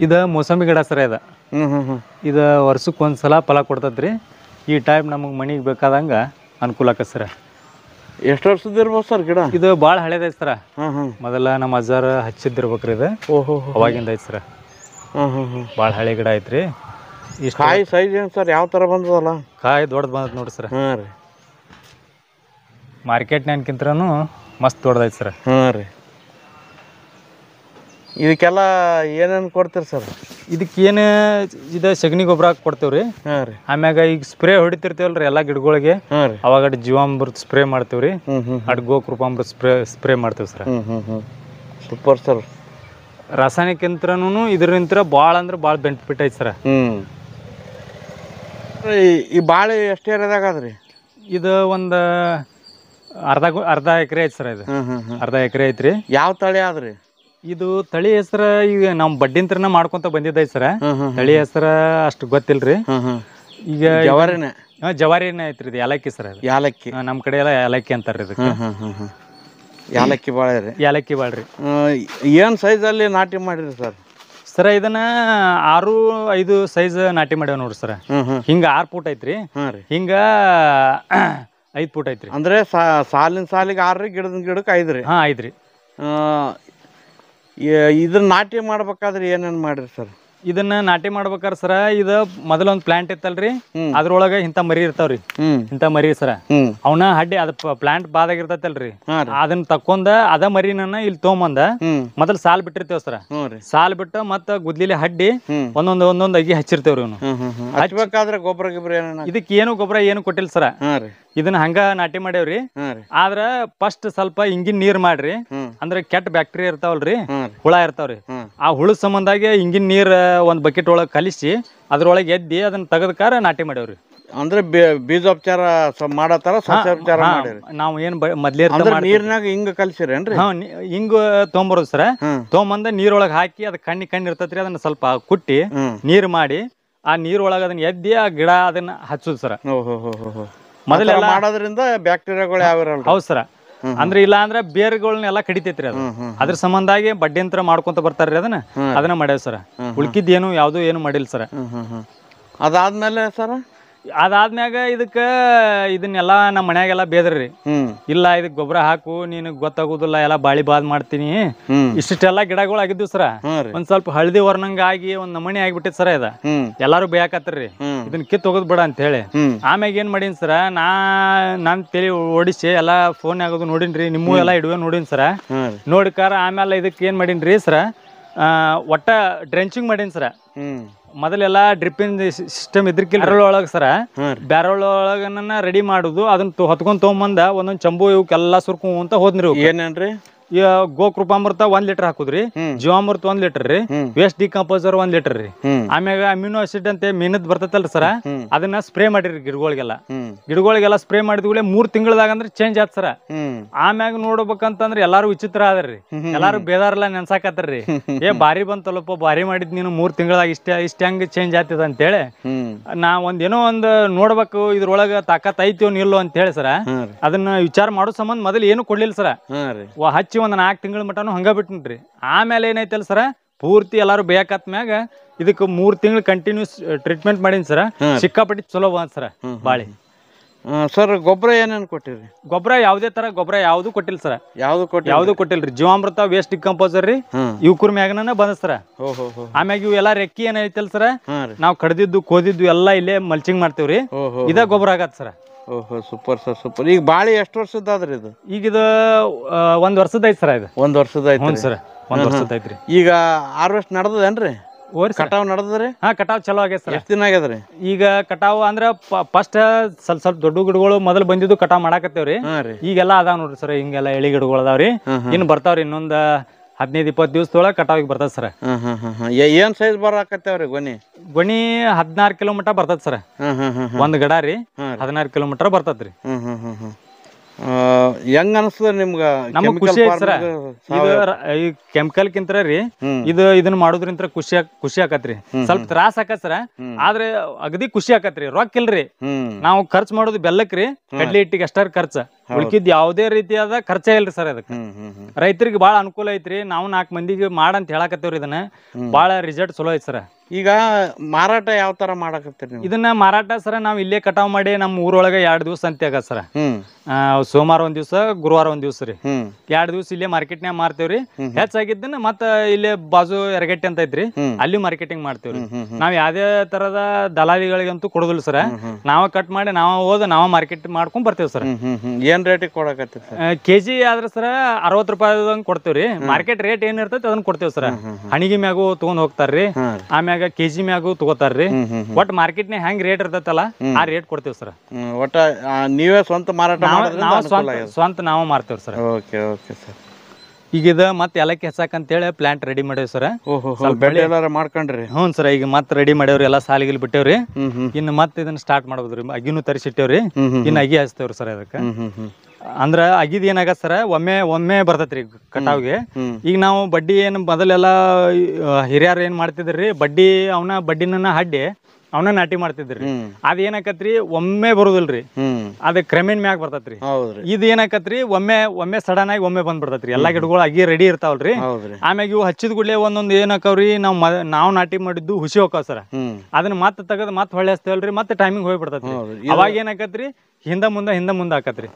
ಇದು ಮೋಸಂಬಿ ಗಿಡ ಸರ್. ಇದು ವರ್ಷಕ್ಕೆ ಒಂದ್ಸಲ ಫಲ ಕೊಡ್ತದ್ರಿ. ಈ ಟೈಪ್ ನಮಗೆ ಮನಿಗೆ ಬೇಕಾದಂಗ ಅನುಕೂಲ ಆಕತ್ ಸರ್. ಎಷ್ಟು ವರ್ಷದ ಇರ್ಬೋದು ಸರ್ ಗಿಡ? ಇದು ಭಾಳ ಹಳೇದೈತಿ ಸರ್. ಮೊದಲ ನಮ್ಮ ಅಜ್ಜಾರ ಹಚ್ಚಿದ್ದಿರ್ಬೇಕ್ರಿ ಇದು. ಅವಾಗಿಂದ ಐತಿ ಸರ್. ಭಾಳ ಹಳೆ ಗಿಡ ಐತ್ರಿ. ಕಾಯಿ ಸೈಜ್ ಏನು ಸರ್? ಯಾವ ಥರ ಬಂದದಲ್ಲ? ಕಾಯಿ ದೊಡ್ಡದು ಬಂದದ ನೋಡ್ರಿ ಸರ್. ಮಾರ್ಕೆಟ್ನ್ಯಾನ್ಕಿಂತನೂ ಮಸ್ತ್ ದೊಡ್ಡದೈತಿ ಸರ್. ಇದಕ್ಕೆಲ್ಲ ಏನೇನು ಕೊಡ್ತೀರಿ ಸರ್? ಇದಕ್ಕೇನು ಇದು ಸಗಣಿ ಗೊಬ್ಬರ ಹಾಕಿ ಕೊಡ್ತೇವ್ರಿ. ಆಮ್ಯಾಗ ಈಗ ಸ್ಪ್ರೇ ಹೊಡಿತಿರ್ತೇವಲ್ರಿ ಎಲ್ಲಾ ಗಿಡಗಳಿಗೆ, ಅವಾಗ ಜೀವಾಮೃತ ಸ್ಪ್ರೇ ಮಾಡ್ತೇವ್ರಿ. ಗೋಕೃಪಾಮೃತ ಸ್ಪ್ರೇ ಮಾಡ್ತೇವೆ ಸರ್. Super sir. ರಾಸಾಯನಿಕಂತ್ರನು ಇದರಿಂದ ಭಾಳ ಅಂದ್ರೆ ಭಾಳ ಬೆನಿಫಿಟ್ ಐತಿ ಸರ್. ಈ ಬಾಳೆ ಎಷ್ಟು ಏರಿಯಾದಾಗ ಅದ್ರಿ? ಇದು ಒಂದು ಅರ್ಧ ಎಕರೆ ಐತಿ ಸರ್. ಇದು ಅರ್ಧ ಎಕರೆ ಐತ್ರಿ. ಯಾವ ತಳಿ ಆದ್ರಿ ಇದು? ತಳಿ ಹೆಸರ ಈಗ ನಮ್ ಬಡ್ಡಿಂತ್ರನ ಮಾಡ್ಕೊಂತ ಬಂದಿದ್ದೈತಿ ಸರ. ತಳಿ ಹೆಸರ ಅಷ್ಟು ಗೊತ್ತಿಲ್ರಿ. ಈಗ ಜವಾರಿನೇ ಐತ್ರಿ. ಇದು ಯಾಲಕ್ಕಿ ಸರ್. ಯಾಲಕ್ಕಿ ನಮ್ ಕಡೆ ಎಲ್ಲ ಯಾಲಕ್ಕಿ ಅಂತಾರ್ರಿ ಇದಕ್ಕೆ. ಯಾಲಕ್ಕಿ ಬಾಳೆ ರೀ? ಯಾಲಕ್ಕಿ ಬಾಳ್ರಿ. ಏನ್ ಸೈಜ್ ಅಲ್ಲಿ ನಾಟಿ ಮಾಡಿರಿ ಸರ್? ಸರ ಇದನ್ನ 6-5 ಸೈಜ್ ನಾಟಿ ಮಾಡ್ಯಾವ ನೋಡ್ರಿ ಸರ್. ಹಿಂಗ 6 ಫೂಟ್ ಐತ್ರಿ, ಹಿಂಗ 5 ಫೂಟ್ ಐತ್ರಿ. ಅಂದ್ರೆ ಸಾಲಿನ ಸಾಲಿಗೆ 6 ಗಿಡದ ಗಿಡಕ್ಕೆ 5 ರೀ? 5 ರೀ. ಇದನ್ನ ನಾಟಿ ಮಾಡ್ಬೇಕಾದ್ರೆ ಏನೇನ್ ಮಾಡ್ರಿ ಸರ್? ಇದನ್ನ ನಾಟಿ ಮಾಡ್ಬೇಕಾರೆ ಸರ, ಇದು ಮೊದಲೊಂದ್ ಪ್ಲಾಂಟ್ ಇತ್ತಲ್ರಿ, ಅದ್ರೊಳಗ ಇಂತ ಮರಿ ಇರ್ತಾವ್ರಿ. ಇಂತ ಮರಿ ಸರ ಅವನ ಹಡ್ಡಿ ಅದ ಪ್ಲಾಂಟ್ ಬಾದಾಗ ಇರ್ತೈತಲ್ರಿ, ಅದನ್ನ ತಕೊಂಡ ಅದ ಮರಿನ ಇಲ್ಲಿ ತೊಗೊಂಬಂದ ಮೊದಲ್ ಸಾಲ್ ಬಿಟ್ಟಿರ್ತೇವ್ ಸರ. ಸಾಲ್ ಬಿಟ್ಟು ಮತ್ತ ಗುದ್ಲಿಲಿ ಹಡ್ಡಿ ಒಂದೊಂದ್ ಅಗಿ ಹಚ್ಚಿರ್ತೇವ್ರಿ. ಹಚ್ಬೇಕಾದ್ರೆ ಗೊಬ್ಬರ ಗಿಬ್ಬರ ಇದಕ್ಕೆ ಏನು ಗೊಬ್ಬರ ಏನು ಕೊಟ್ಟಿಲ್ಲ ಸರ. ಇದನ್ನ ಹಂಗ ನಾಟಿ ಮಾಡೇವ್ರಿ. ಆದ್ರ ಫಸ್ಟ್ ಸ್ವಲ್ಪ ಹಿಂಗಿನ ನೀರ್ ಮಾಡ್ರಿ. ಅಂದ್ರೆ ಕೆಟ್ಟ ಬ್ಯಾಕ್ಟೀರಿಯಾ ಇರ್ತಾವಲ್ರಿ, ಹುಳ ಇರ್ತಾವ್ರಿ. ಆ ಹುಳದ ಸಂಬಂಧಾಗಿ ಹಿಂಗಿನ ನೀರ್ ಒಂದ್ ಬಕೆಟ್ ಒಳಗ್ ಕಲಿಸಿ ಅದ್ರೊಳಗೆ ಎದ್ದಿ ಅದನ್ನ ತೆಗದ್ಕಾರ ನಾಟಿ ಮಾಡೇವ್ರಿ. ಅಂದ್ರೆ ಬೀಜೋಪಚಾರ ಮಾಡತಾರ, ಸಸ್ಯೋಪಚಾರ ಮಾಡಿರಿ. ನಾವ್ ಏನ್ ಮೊದ್ಲೇ ನೀರ್ನಾಗ ಹಿಂಗ ಕಲ್ಸಿರೇನ್ರಿ? ಹಿಂಗ ತೊಗೊಂಬರೋದು ಸರ. ತೊಗೊಂಬಂದ ನೀರೊಳಗ್ ಹಾಕಿ ಅದ್ ಕಣ್ಣಿ ಇರ್ತೈತ್ರಿ, ಅದನ್ನ ಸ್ವಲ್ಪ ಕುಟ್ಟಿ ನೀರ್ ಮಾಡಿ ಆ ನೀರೊಳಗ ಅದನ್ನ ಎದ್ದಿ ಆ ಗಿಡ ಅದನ್ನ ಹಚ್ಚುದು ಸರ. ಮೊದಲೆಲ್ಲ ಮಾಡೋದ್ರಿಂದ ಬ್ಯಾಕ್ಟೀರಿಯಾಗಳು ಯಾವ ಇರಲ್ಲ. ಹೌದು ಸರ. ಅಂದ್ರೆ ಇಲ್ಲ ಅಂದ್ರೆ ಬೇರ್ಗಳನ್ನೆಲ್ಲ ಕಡಿತೈತ್ರಿ ಅದು. ಅದ್ರ ಸಂಬಂಧಾಗಿ ಬಡ್ಡಿಯಂತ್ರ ಮಾಡ್ಕೊಂತ ಬರ್ತಾರ್ರಿ ಅದನ್ನ ಮಾಡ್ಯಾವ ಸರ. ಉಳ್ಕಿದ್ದೇನು ಯಾವ್ದು ಏನು ಮಾಡಿಲ್ಲ ಸರ. ಅದಾದ್ಮೇಲೆ ಸರ ಅದಾದ್ಮ್ಯಾಗ ಇದನ್ನೆಲ್ಲ ನಮ್ಮ ಮನ್ಯಾಗೆಲ್ಲ ಬೇದ್ರಿ. ಇಲ್ಲ ಇದಕ್ ಗೊಬ್ಬರ ಹಾಕು, ನಿನಗ್ ಗೊತ್ತಾಗುದಿಲ್ಲ, ಎಲ್ಲ ಬಾಳಿ ಬಾದ್ ಮಾಡ್ತೀನಿ. ಇಷ್ಟೆಲ್ಲಾ ಗಿಡಗಳು ಆಗಿದ್ವು ಸರ. ಒಂದ್ ಸ್ವಲ್ಪ ಹಳದಿ ವರ್ಣಂಗ ಆಗಿ ಒಂದ್ ನಮೂನಿ ಆಗಿಬಿಟ್ಟಿದ್ ಸರ. ಇದ ಎಲ್ಲಾರು ಬೇಯಾಕತ್ರಿ ಇದನ್ನ ಕಿತ್ ಹೋಗೋದ್ ಬೇಡ ಅಂತ ಹೇಳಿ. ಆಮ್ಯಾಗ ಏನ್ ಮಾಡೀನಿ ಸರ, ನಾನ್ ತಲೆ ಓಡಿಸಿ ಎಲ್ಲಾ ಫೋನ್ ಆಗೋದು ನೋಡಿನ್ರಿ, ನಿಮ್ಮೂ ಎಲ್ಲಾ ಇಡುವೆ ನೋಡಿನ್ ಸರ. ನೋಡಿಕಾರ ಆಮೇಲೆ ಇದಕ್ ಏನ್ ಮಾಡೀನ್ರಿ ಸರ, ಒಟ್ಟ ಡ್ರೆಂಚಿಂಗ್ ಮಾಡೀನಿ ಸರ. ಮೊದಲೆಲ್ಲ ಡ್ರಿಪ್ಪಿಂಗ್ ಸಿಸ್ಟಮ್ ಇದ್ರಕಿಲ್ಲ ಒಳಗೆ ಸರ. ಬ್ಯಾರಲ್ ಒಳಗನ್ನ ರೆಡಿ ಮಾಡುದು, ಅದನ್ನ ಹೊತ್ಕೊಂಡ್ ತೊಗೊಂಬಂದ ಒಂದೊಂದ್ ಚಂಬು ಇವಕ್ಕೆಲ್ಲಾ ಸುರ್ಕೊಂತ ಹೋದ್ರಿ. ಏನೇನ್ರಿ, ಗೋಕೃಪಾಮೃತ 1 ಲೀಟರ್ ಹಾಕುದ್ರಿ, ಜೀವಾಮೃತ 1 ಲೀಟರ್ ರೀ, ವೇಸ್ಟ್ ಡಿಕಂಪೋಸರ್ 1 ಲೀಟರ್ ರೀ, ಆಮ್ಯಾಗ ಅಮ್ಯುನೋ ಆಸಿಡ್ ಅಂತ ಮೀನದ್ ಬರ್ತೈತಲ್ರಿ ಸರ, ಅದನ್ನ ಸ್ಪ್ರೇ ಮಾಡಿರಿ ಗಿಡಗಳಿಗೆಲ್ಲ ಸ್ಪ್ರೇ ಮಾಡಿದ್ಗಳೇ 3 ತಿಂಗಳದಾಗ ಅಂದ್ರೆ ಚೇಂಜ್ ಆತ್ ಸರ. ಆಮ್ಯಾಗ ನೋಡ್ಬೇಕಂತಂದ್ರೆ ಎಲ್ಲಾರು ವಿಚಿತ್ರ ಆದ್ರಿ, ಎಲ್ಲಾರು ಬೇದಾರಲ್ಲ ನೆನ್ಸಾಕತ್ತಾರ್ರಿ. ಬಾರಿ ಬಂತಲ್ಲಪ್ಪ, ಬಾರಿ ಮಾಡಿದ್ ನೀನು 3 ತಿಂಗಳದಾಗ ಇಷ್ಟ ಹೆಂಗ್ ಚೇಂಜ್ ಆಗ್ತದ ಅಂತೇಳಿ. ನಾ ಏನೋ ಒಂದ್ ನೋಡ್ಬೇಕು ಇದ್ರೊಳಗ ತಾಕತ್ ಐತಿಯೋ ನಿಲ್ಲೋ ಅಂತ ಹೇಳಿ ಸರ, ಅದನ್ನ ವಿಚಾರ ಮಾಡೋ ಸಂಬಂಧ ಮೊದಲು ಏನು ಕೊಡ್ಲಿಲ್ಲ ಸರ. ಹಚ್ಚಿ ಒಂದ್ 4 ತಿಂಗಳ ಮಟನು ಹಂಗ ಬಿಟ್ನ್ರಿ. ಆಮೇಲೆ ಏನೈತಲ್ಲ ಸರ, ಪೂರ್ತಿ ಎಲ್ಲಾರು ಬೇಕತ್ಮ್ಯಾಗ ಇದಕ್ 3 ತಿಂಗಳು ಕಂಟಿನ್ಯೂಸ್ ಟ್ರೀಟ್ಮೆಂಟ್ ಮಾಡೀನಿ ಸರ. ಸಿಕ್ಕಾಪಟ್ಟಿ ಚಲೋ ಬಂತ ಸರ ಬಾಳಿ. ಸರ್ ಗೊಬ್ಬರ ಏನೇನು ಕೊಟ್ಟಿರಿ? ಗೊಬ್ಬರ ಯಾವುದೇ ತರ ಗೊಬ್ಬರ ಯಾವ್ದು ಕೊಟ್ಟಿಲ್ಲ ಸರ. ಯಾವ್ದು ಕೊಟ್ಟಿಲ್ರಿ. ಜೀವಾಮೃತ, ವೇಸ್ಟ್ ಡಿಕಂಪೋಸರ್ ರೀ, ಇವ್ಕುರ್ ಮ್ಯಾಗನ ಬಂದ ಸರ. ಆಮ್ಯಾಗ ಇವ್ ಎಲ್ಲಾ ರೆಕ್ಕಿ ಏನೈತಲ್ ಸರ, ನಾವ್ ಕಡ್ದಿದ್ದು ಕೋದಿದ್ದು ಎಲ್ಲಾ ಇಲ್ಲೇ ಮಲ್ಚಿಂಗ್ ಮಾಡ್ತೇವ್ರಿ. ಇದ ಗೊಬ್ಬರ ಆಗತ್ ಸರ. Super sir, super. ಈಗ ಬಾಳಿ ಎಷ್ಟು ವರ್ಷದ್ದಾದ್ರಿ ಇದು? ಈಗ ಇದು 1 ವರ್ಷದ ಐತಿ ಸರ. ಇದು 1 ವರ್ಷದ ಐತಿ ಸರ್. 1 ವರ್ಷದ ಐತ್ರಿ. ಈಗ ಹಾರ್ವೆಸ್ಟ್ ನಡದದೇನ್ರಿ? ಕಟಾವ್ ನಡದ್ರಿ? ಕಟಾವ್ ಚಲೋ ಆಗ್ಯದ ಸರ್. ಎಷ್ಟು ದಿನ ಆಗ್ಯದ್ರಿ ಈಗ ಕಟಾವ್? ಅಂದ್ರ ಫಸ್ಟ್ ಸ್ವಲ್ಪ ದೊಡ್ಡ ಗಿಡಗಳು ಮೊದಲು ಬಂದಿದ್ದು ಕಟಾವ್ ಮಾಡಾಕತ್ತೇವ್ರಿ. ಈಗೆಲ್ಲಾ ಅದಾವ್ ನೋಡ್ರಿ ಸರ್, ಹಿಂಗೆಲ್ಲ ಎಳಿ ಗಿಡಗಳು ಅದಾವ್ರಿ. ಇನ್ ಬರ್ತಾವ್ರಿ, ಇನ್ನೊಂದ್ 15-20 ದಿವಸದೊಳಗ ಕಟಾವಿಗೆ ಬರ್ತದ ಸರ್. ಏನ್ ಸೈಜ್ ಬರಾಕತ್ತೇವ್ರಿ ಗೊನಿ? 16 ಕಿಲೋಮೀಟರ್ ಬರ್ತದ ಸರ್. ಒಂದ್ ಗಿಡ ರೀ 16 ಕಿಲೋಮೀಟರ್ ಬರ್ತದ್ರಿ. ಹೆಂಗ ಅನಸ್ತದ ನಿಮ್ಗ? ನಮಗ್ ಖುಷಿ ಐತಿ ಸರ. ಈ ಕೆಮಿಕಲ್ ಕಿಂತ ರೀ ಇದನ್ನ ಮಾಡೋದ್ರಿಂತ ಖುಷಿ ಆಕತ್ರಿ. ಸ್ವಲ್ಪ ತ್ರಾಸ ಆಕತ್ ಸರ, ಆದ್ರೆ ಅಗದಿ ಖುಷಿ ಆಕತ್ರಿ. ರೊಕ್ಕ ಇಲ್ರಿ, ನಾವು ಖರ್ಚು ಮಾಡೋದು ಬೆಲ್ಲಕ್ರಿ, ಕಡ್ಲಿ ಹಿಟ್ಟಿಗೆ ಅಷ್ಟಾರ ಖರ್ಚ, ಉಳ್ಕಿದ್ ಯಾವ್ದೇ ರೀತಿಯಾದ ಖರ್ಚ ಇಲ್ರಿ ಸರ್. ಅದಕ್ಕೆ ರೈತರಿಗೆ ಬಾಳ ಅನುಕೂಲ ಐತ್ರಿ. ನಾವು 4 ಮಂದಿಗೆ ಮಾಡಂತ ಹೇಳಾಕತ್ತೇವ್ರಿ. ಇದನ್ನ ಬಾಳ ರಿಸಲ್ಟ್ ಚಲೋ ಐತಿ ಸರ್. ಈಗ ಮಾರಾಟ ಯಾವ ತರ ಮಾಡಾಕತ್ತೀರಿ? ಇದನ್ನ ಮಾರಾಟ ಸರ ನಾವ್ ಇಲ್ಲೇ ಕಟಾವ್ ಮಾಡಿ ನಮ್ಮ ಊರೊಳಗ 2 ದಿವಸ ಅಂತ ಆಗತ್ ಸರ. ಸೋಮವಾರ 1 ದಿವಸ, ಗುರುವಾರ 1 ದಿವಸ ರೀ. 2 ದಿವಸ ಇಲ್ಲೇ ಮಾರ್ಕೆಟ್ನ್ಯಾಗ ಮಾರ್ತೇವ್ರಿ. ಹೆಚ್ಚಾಗಿದ್ದನ್ನ ಮತ್ತ ಇಲ್ಲೇ ಬಾಜು ಎರಗಟ್ಟಿ ಅಂತ ಐತ್ರಿ, ಅಲ್ಲಿ ಮಾರ್ಕೆಟಿಂಗ್ ಮಾಡ್ತೇವ್ರಿ. ನಾವ್ ಯಾವ್ದೇ ತರದ ದಲಾಲಿಗಳಿಗಂತೂ ಕೊಡುದಿಲ್ಲ ಸರ. ನಾವ ಕಟ್ ಮಾಡಿ ನಾವ ಹೋದ ನಾವ ಮಾರ್ಕೆಟ್ ಮಾಡ್ಕೊಂಡ್ ಬರ್ತೇವ್ ಸರ್. ಏನ್ ರೇಟಿಗೆ ಕೊಡಕತ್ತೀರಿ? ಕೆಜಿ ಆದ್ರ ಸರ 60 ರೂಪಾಯಿ ಕೊಡ್ತೇವ್ರಿ. ಮಾರ್ಕೆಟ್ ರೇಟ್ ಏನ್ ಇರ್ತೈತಿ ಅದನ್ನ ಕೊಡ್ತೇವ್ ಸರ. ಹಣಿಗಿ ಮ್ಯಾಗು ತಗೊಂಡ್ ಹೋಗ್ತಾರ್ರಿ, ಆಮ್ಯಾಗ ಕೆಜಿ ಮ್ಯಾಗು ತಗೋತಾರ್ರಿ. ಒಟ್ ಮಾರ್ಕೆಟ್ನ್ಯಾಗ ಹೆಂಗ್ ರೇಟ್ ಇರ್ತೈತಲ್ಲ ಆ ರೇಟ್ ಕೊಡ್ತೇವ್ ಸರ್. ಒಟ್ಟ ನೀವೇ ಸ್ವಂತ ಮಾರಾಟ ಸ್ವಂತ ನಾವು ಮಾರ್ತೇವ್ ಸರ್. ಈಗ ಇದ ಮತ್ತೆ ಏಲಕ್ಕಿ ಹಚ್ಚಾಕಂತೇಳಿ ಪ್ಲಾಂಟ್ ರೆಡಿ ಮಾಡ್ಯಾವ ಸರ್. ಮಾಡ್ಕೊಂಡ್ರಿ? ಹ್ಞೂ ಸರ್. ಈಗ ಮತ್ತೆ ರೆಡಿ ಮಾಡ್ಯಾವ್ರಿ, ಎಲ್ಲಾ ಸಾಲಿಗಿಲ್ ಬಿಟ್ಟೇವ್ರಿ. ಇನ್ನು ಮತ್ತೆ ಇದನ್ನ ಸ್ಟಾರ್ಟ್ ಮಾಡ್ಬೋದ್ರಿ. ಅಗಿನೂ ತರಿಸಿಟ್ಟೇವ್ರಿ, ಇನ್ನು ಅಗಿ ಹಚ್ತೇವ್ರಿ ಸರ್. ಅದಕ್ಕೆ ಅಂದ್ರ ಅಗಿದ್ ಏನಾಗತ್ ಸರ, ಒಮ್ಮೆ ಬರ್ತೈತ್ರಿ ಕಟಾವ್ಗೆ. ಈಗ ನಾವು ಬಡ್ಡಿ ಏನ್ ಮೊದಲೆಲ್ಲಾ ಹಿರಿಯರ್ ಏನ್ ಮಾಡ್ತಿದ್ರಿ, ಬಡ್ಡಿನ ಹಡ್ಡಿ ಅವನ ನಾಟಿ ಮಾಡ್ತಿದ್ರಿ. ಅದ ಏನಾಕತ್ರಿ ಒಮ್ಮೆ ಬರುದಿಲ್ರಿ, ಅದ ಕ್ರಮೇಣ ಮ್ಯಾಗ ಬರ್ತೈತ್ರಿ. ಇದ್ ಏನಾಕತ್ರಿ ಒಮ್ಮೆ ಸಡನ್ ಆಗಿ ಒಮ್ಮೆ ಬಂದ್ಬಿಡ್ತೈತ್ರಿ. ಎಲ್ಲಾ ಗಿಡಗಳು ಅಗಿ ರೆಡಿ ಇರ್ತಾವಲ್ರಿ. ಆಮ್ಯಾಗ ಇವು ಹಚ್ಚಿದ ಕೂಡಲೇ ಒಂದೊಂದ್ ಏನಾಕವ್ರಿ, ನಾವ್ ನಾಟಿ ಮಾಡಿದ್ದು ಹುಸಿ ಹೋಗ್ತಾವ ಸರ. ಅದನ್ನ ಮತ್ತೆ ತೆಗದ್ ಮತ್ತೆ ಹೊಳ್ಳಿ ಹಚ್ತೇವಲ್ರಿ, ಮತ್ತೆ ಟೈಮಿಂಗ್ ಹೋಗಿ ಬಿಡ್ತೈತ್ರಿ. ಅವಾಗ ಏನಾಕತ್ರಿ ಹಿಂದ ಮುಂದ ಆಕತ್ರಿ,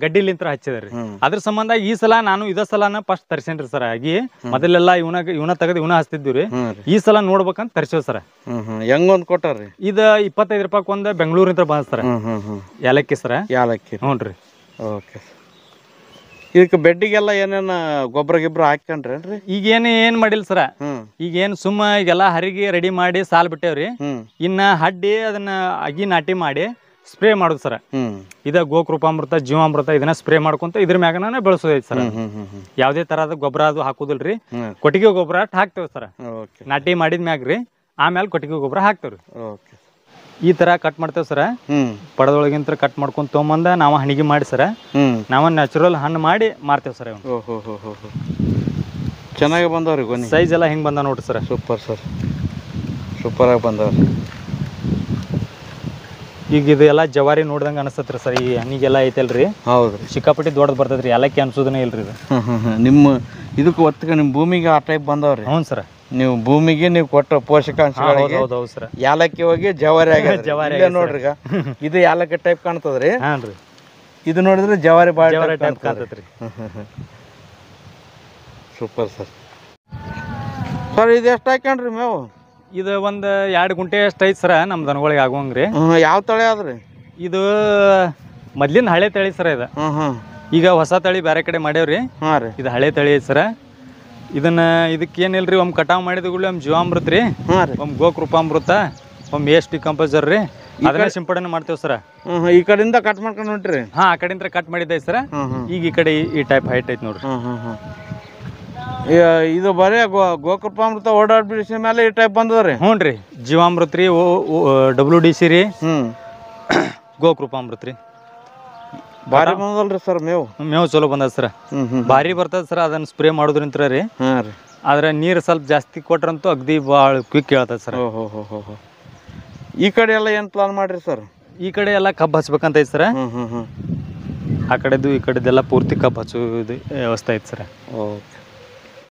ಗಡ್ಡಿಲಿಂತ್ರ ಹಚ್ಚಿದ್ರಿ. ಅದ್ರ ಸಂಬಂಧ ಈ ಸಲ ನಾನು ಇದ ಸಲಾನ ಫಸ್ಟ್ ತರ್ಸೇನ್ರಿ ಸರ್. ಆಗಿ ಮೊದಲೆಲ್ಲಾ ಇವನ ತೆಗದ್ ಇವನ ಹಚ್ತಿದ್ವಿ. ಈ ಸಲ ನೋಡ್ಬೇಕಂತ ತರ್ಸೇವ್ ಸರ್. ಹೆಂಗೊಂದ್ ಕೊಟ್ಟಾರ್ರಿ? ಇದ 25 ರೂಪಾಯಿ ಒಂದ್ ಬೆಂಗಳೂರಿಂದ ಬಂದ ಸರ್. ಏಲಕ್ಕಿ ಸರ. ಹ್ಞೂನ್ರಿ. ಓಕೆ. ಇದಕ್ಕೆ ಬೆಡ್ಡಿಗೆಲ್ಲ ಏನೇನ ಗೊಬ್ಬರ ಹಾಕೊಂಡ್ರೇನ್ರಿ? ಈಗ ಏನ್ ಮಾಡಿಲ್ಲ ಸರ. ಈಗೇನ್ ಸುಮ್ಮ ಈಗೆಲ್ಲಾ ಹರಿಗೆ ರೆಡಿ ಮಾಡಿ ಸಾಲ್ ಬಿಟ್ಟೇವ್ರಿ. ಇನ್ನ ಹಡ್ಡಿ ಅದನ್ನ ಅಗಿ ನಾಟಿ ಮಾಡಿ ಸ್ಪ್ರೇ ಮಾಡುದು ಸರ. ಇದ ಗೋಕೃಪಾಮೃತ, ಜೀವಾಮೃತ ಇದನ್ನ ಸ್ಪ್ರೇ ಮಾಡ್ಕೊಂತ ಇದ್ರ ಮ್ಯಾಗನ ಬೆಳೆಸೋದೈತಿ ಸರ್. ಯಾವ್ದೇ ತರಹದ ಗೊಬ್ಬರ ಅದು ಹಾಕುದಿಲ್ರಿ. ಕೊಟ್ಟಿಗೆ ಗೊಬ್ಬರ ಹಾಕ್ತೇವ್ ಸರ. ನಾಟಿ ಮಾಡಿದ ಮ್ಯಾಗ್ರಿ ಆಮೇಲೆ ಕೊಟ್ಟಿಗೆ ಗೊಬ್ಬರ ಹಾಕ್ತೇವ್ರಿ. ಈ ತರ ಕಟ್ ಮಾಡ್ತೇವ್ ಸರ. ಪಡದೊಳಗಿಂತ ಕಟ್ ಮಾಡ್ಕೊಂಡ್ ತೊಗೊಂಬಂದ ನಾವ ಹಣಿಗೆ ಮಾಡಿ ಸರ, ನಾವ ನ್ಯಾಚುರಲ್ ಹಣ್ಣು ಮಾಡಿ ಮಾರ್ತೇವ್ ಸರ್. ಚೆನ್ನಾಗಿ ಬಂದವ್ರಿ ಗೊನಿ. ಸೈಜ್ ಎಲ್ಲ ಹಿಂಗ್ ಬಂದ ನೋಡ್ರಿ ಸರ್. ಸೂಪರ್ ಸರ್, ಸೂಪರ್ ಆಗಿ ಬಂದವ್ರಿ. ಈಗ ಇದೆಲ್ಲ ಜವಾರಿ ನೋಡ್ದಂಗೆ ಅನಿಸ್ತತ್ರಿ ಸರ್ ಈ ಹಣ್ಣಿಗೆಲ್ಲ ಐತಲ್ರಿ. ಹೌದ್ರಿ, ಸಿಕ್ಕಾಪಟ್ಟಿ ದೊಡ್ಡದು ಬರ್ತದ್ರಿ. ಏಲಕ್ಕಿ ಅನ್ಸೋದನೇ ಇಲ್ರಿ ಇದು. ನಿಮ್ಮ ಇದಕ್ಕೆ ಒತ್ತಿಗೆ ನಿಮ್ಮ ಭೂಮಿಗೆ ಆ ಟೈಪ್ ಬಂದವ್ರಿ. ಹ್ಞೂ ಸರ್, ನೀವು ಭೂಮಿಗೆ ನೀವು ಕೊಟ್ಟ ಪೋಷಕಾಂಶಗಳಿಗೆ ಹೌದು ಸರ್. ಯಾಲಕ್ಕಿ ಹೋಗಿ ಜವಾರಿ ಆಗ್ಯದ. ಜವಾರಿ ಇಲ್ಲೇ ನೋಡ್ರಿ ಈಗ ಇದು ಯಾಲಕ್ಕಿ ಟೈಪ್ ಕಾಣ್ತದ್ರಿ. ಹಾಂ ರೀ, ಇದು ನೋಡಿದ್ರೆ ಜವಾರಿ ಬಾಳ ಜವಾರಿ ಟೈಪ್ ಕಾಣ್ತತ್ರಿ. Super sir. ಸರ್ ಇದು ಎಷ್ಟು ಹಾಕ್ಯಣ್ರಿ ಮೇವು? ಇದು ಒಂದು 2 ಗುಂಟೆ ಅಷ್ಟು ಐತೆ ಸರ ನಮ್ಮ ದನಗಳಿಗೆ ಆಗುವಂಗ್ರಿ. ಯಾವ ತಳಿ ಆದ್ರಿ ಇದು? ಮೊದ್ಲಿನ ಹಳೆ ತಳಿ ಸರ ಇದು. ಈಗ ಹೊಸ ತಳಿ ಬೇರೆ ಕಡೆ ಮಾಡ್ಯಾವ್ರಿ. ಹಾಂ ರೀ, ಇದು ಹಳೆ ತಳಿ ಐತೆ ಸರ. ಇದಕ್ಕೇನಿಲ್ರಿ, ಒಮ್ಮೆ ಕಟಾವು ಮಾಡಿದಗಳು ಒಮ್ಮೆ ಜೀವಾಮೃತ ರೀ, ಹಾಂ ರೀ, ಒಮ್ಮೆ ಗೋಕೃಪಾಮೃತ, ಒಮ್ಮೆ ಎಸ್ ಡಿಕಂಪೋಸರ್ ರೀ, ಅದನ್ನ ಸಿಂಪಡಣೆ ಮಾಡ್ತೇವೆ ಸರ. ಈ ಕಡೆಯಿಂದ ಕಟ್ ಮಾಡ್ಕೊಂಡು ಹೊಂಟ್ರಿ? ಹಾಂ, ಆ ಕಡೆಯಿಂದ ಕಟ್ ಮಾಡಿದ್ದೆ ಸರ. ಈಗ ಈ ಕಡೆ ಈ ಟೈಪ್ ಹೈಟ್ ಐತೆ ನೋಡ್ರಿ. ಇದು ಬರೀ ಗೋಕೃಪಾಮೃತ ಓಡಾಡ್ ಬಿಡಿಸಿದ ಮೇಲೆ ಈ ಟೈಪ್ ಬಂದದ್ರಿ? ಹ್ಞೂ ರೀ, ಜೀವಾಮೃತ ರೀ, WDC ರೀ, ಗೋಕೃಪಾಮೃತ ರೀ. ಭಾರಿ ಬಂದಲ್ರಿ ಸರ್ ಮೇವು? ಮೇವು ಚಲೋ ಬಂದದ ಸರ್, ಭಾರಿ ಬರ್ತದ ಸರ್. ಅದನ್ನ ಸ್ಪ್ರೇ ಮಾಡೋದ್ರಿಂತ ರೀ. ಹಾಂ ರೀ, ಆದ್ರೆ ನೀರು ಸ್ವಲ್ಪ ಜಾಸ್ತಿ ಕೊಟ್ರಂತೂ ಅಗದಿ ಭಾಳ ಕ್ವಿಕ್ ಹೇಳ್ತದೆ ಸರ್. ಈ ಕಡೆ ಎಲ್ಲ ಏನು ಪ್ಲಾನ್ ಮಾಡ್ರಿ ಸರ್? ಈ ಕಡೆ ಎಲ್ಲ ಕಬ್ಬು ಹಚ್ಬೇಕಂತ ಐತೆ ಸರ್. ಆ ಕಡೆದು ಈ ಕಡೆದೆಲ್ಲ ಪೂರ್ತಿ ಕಬ್ಬು ಹಚ್ಚೋದು ವ್ಯವಸ್ಥೆ ಐತೆ ಸರ್. ಓಕೆ.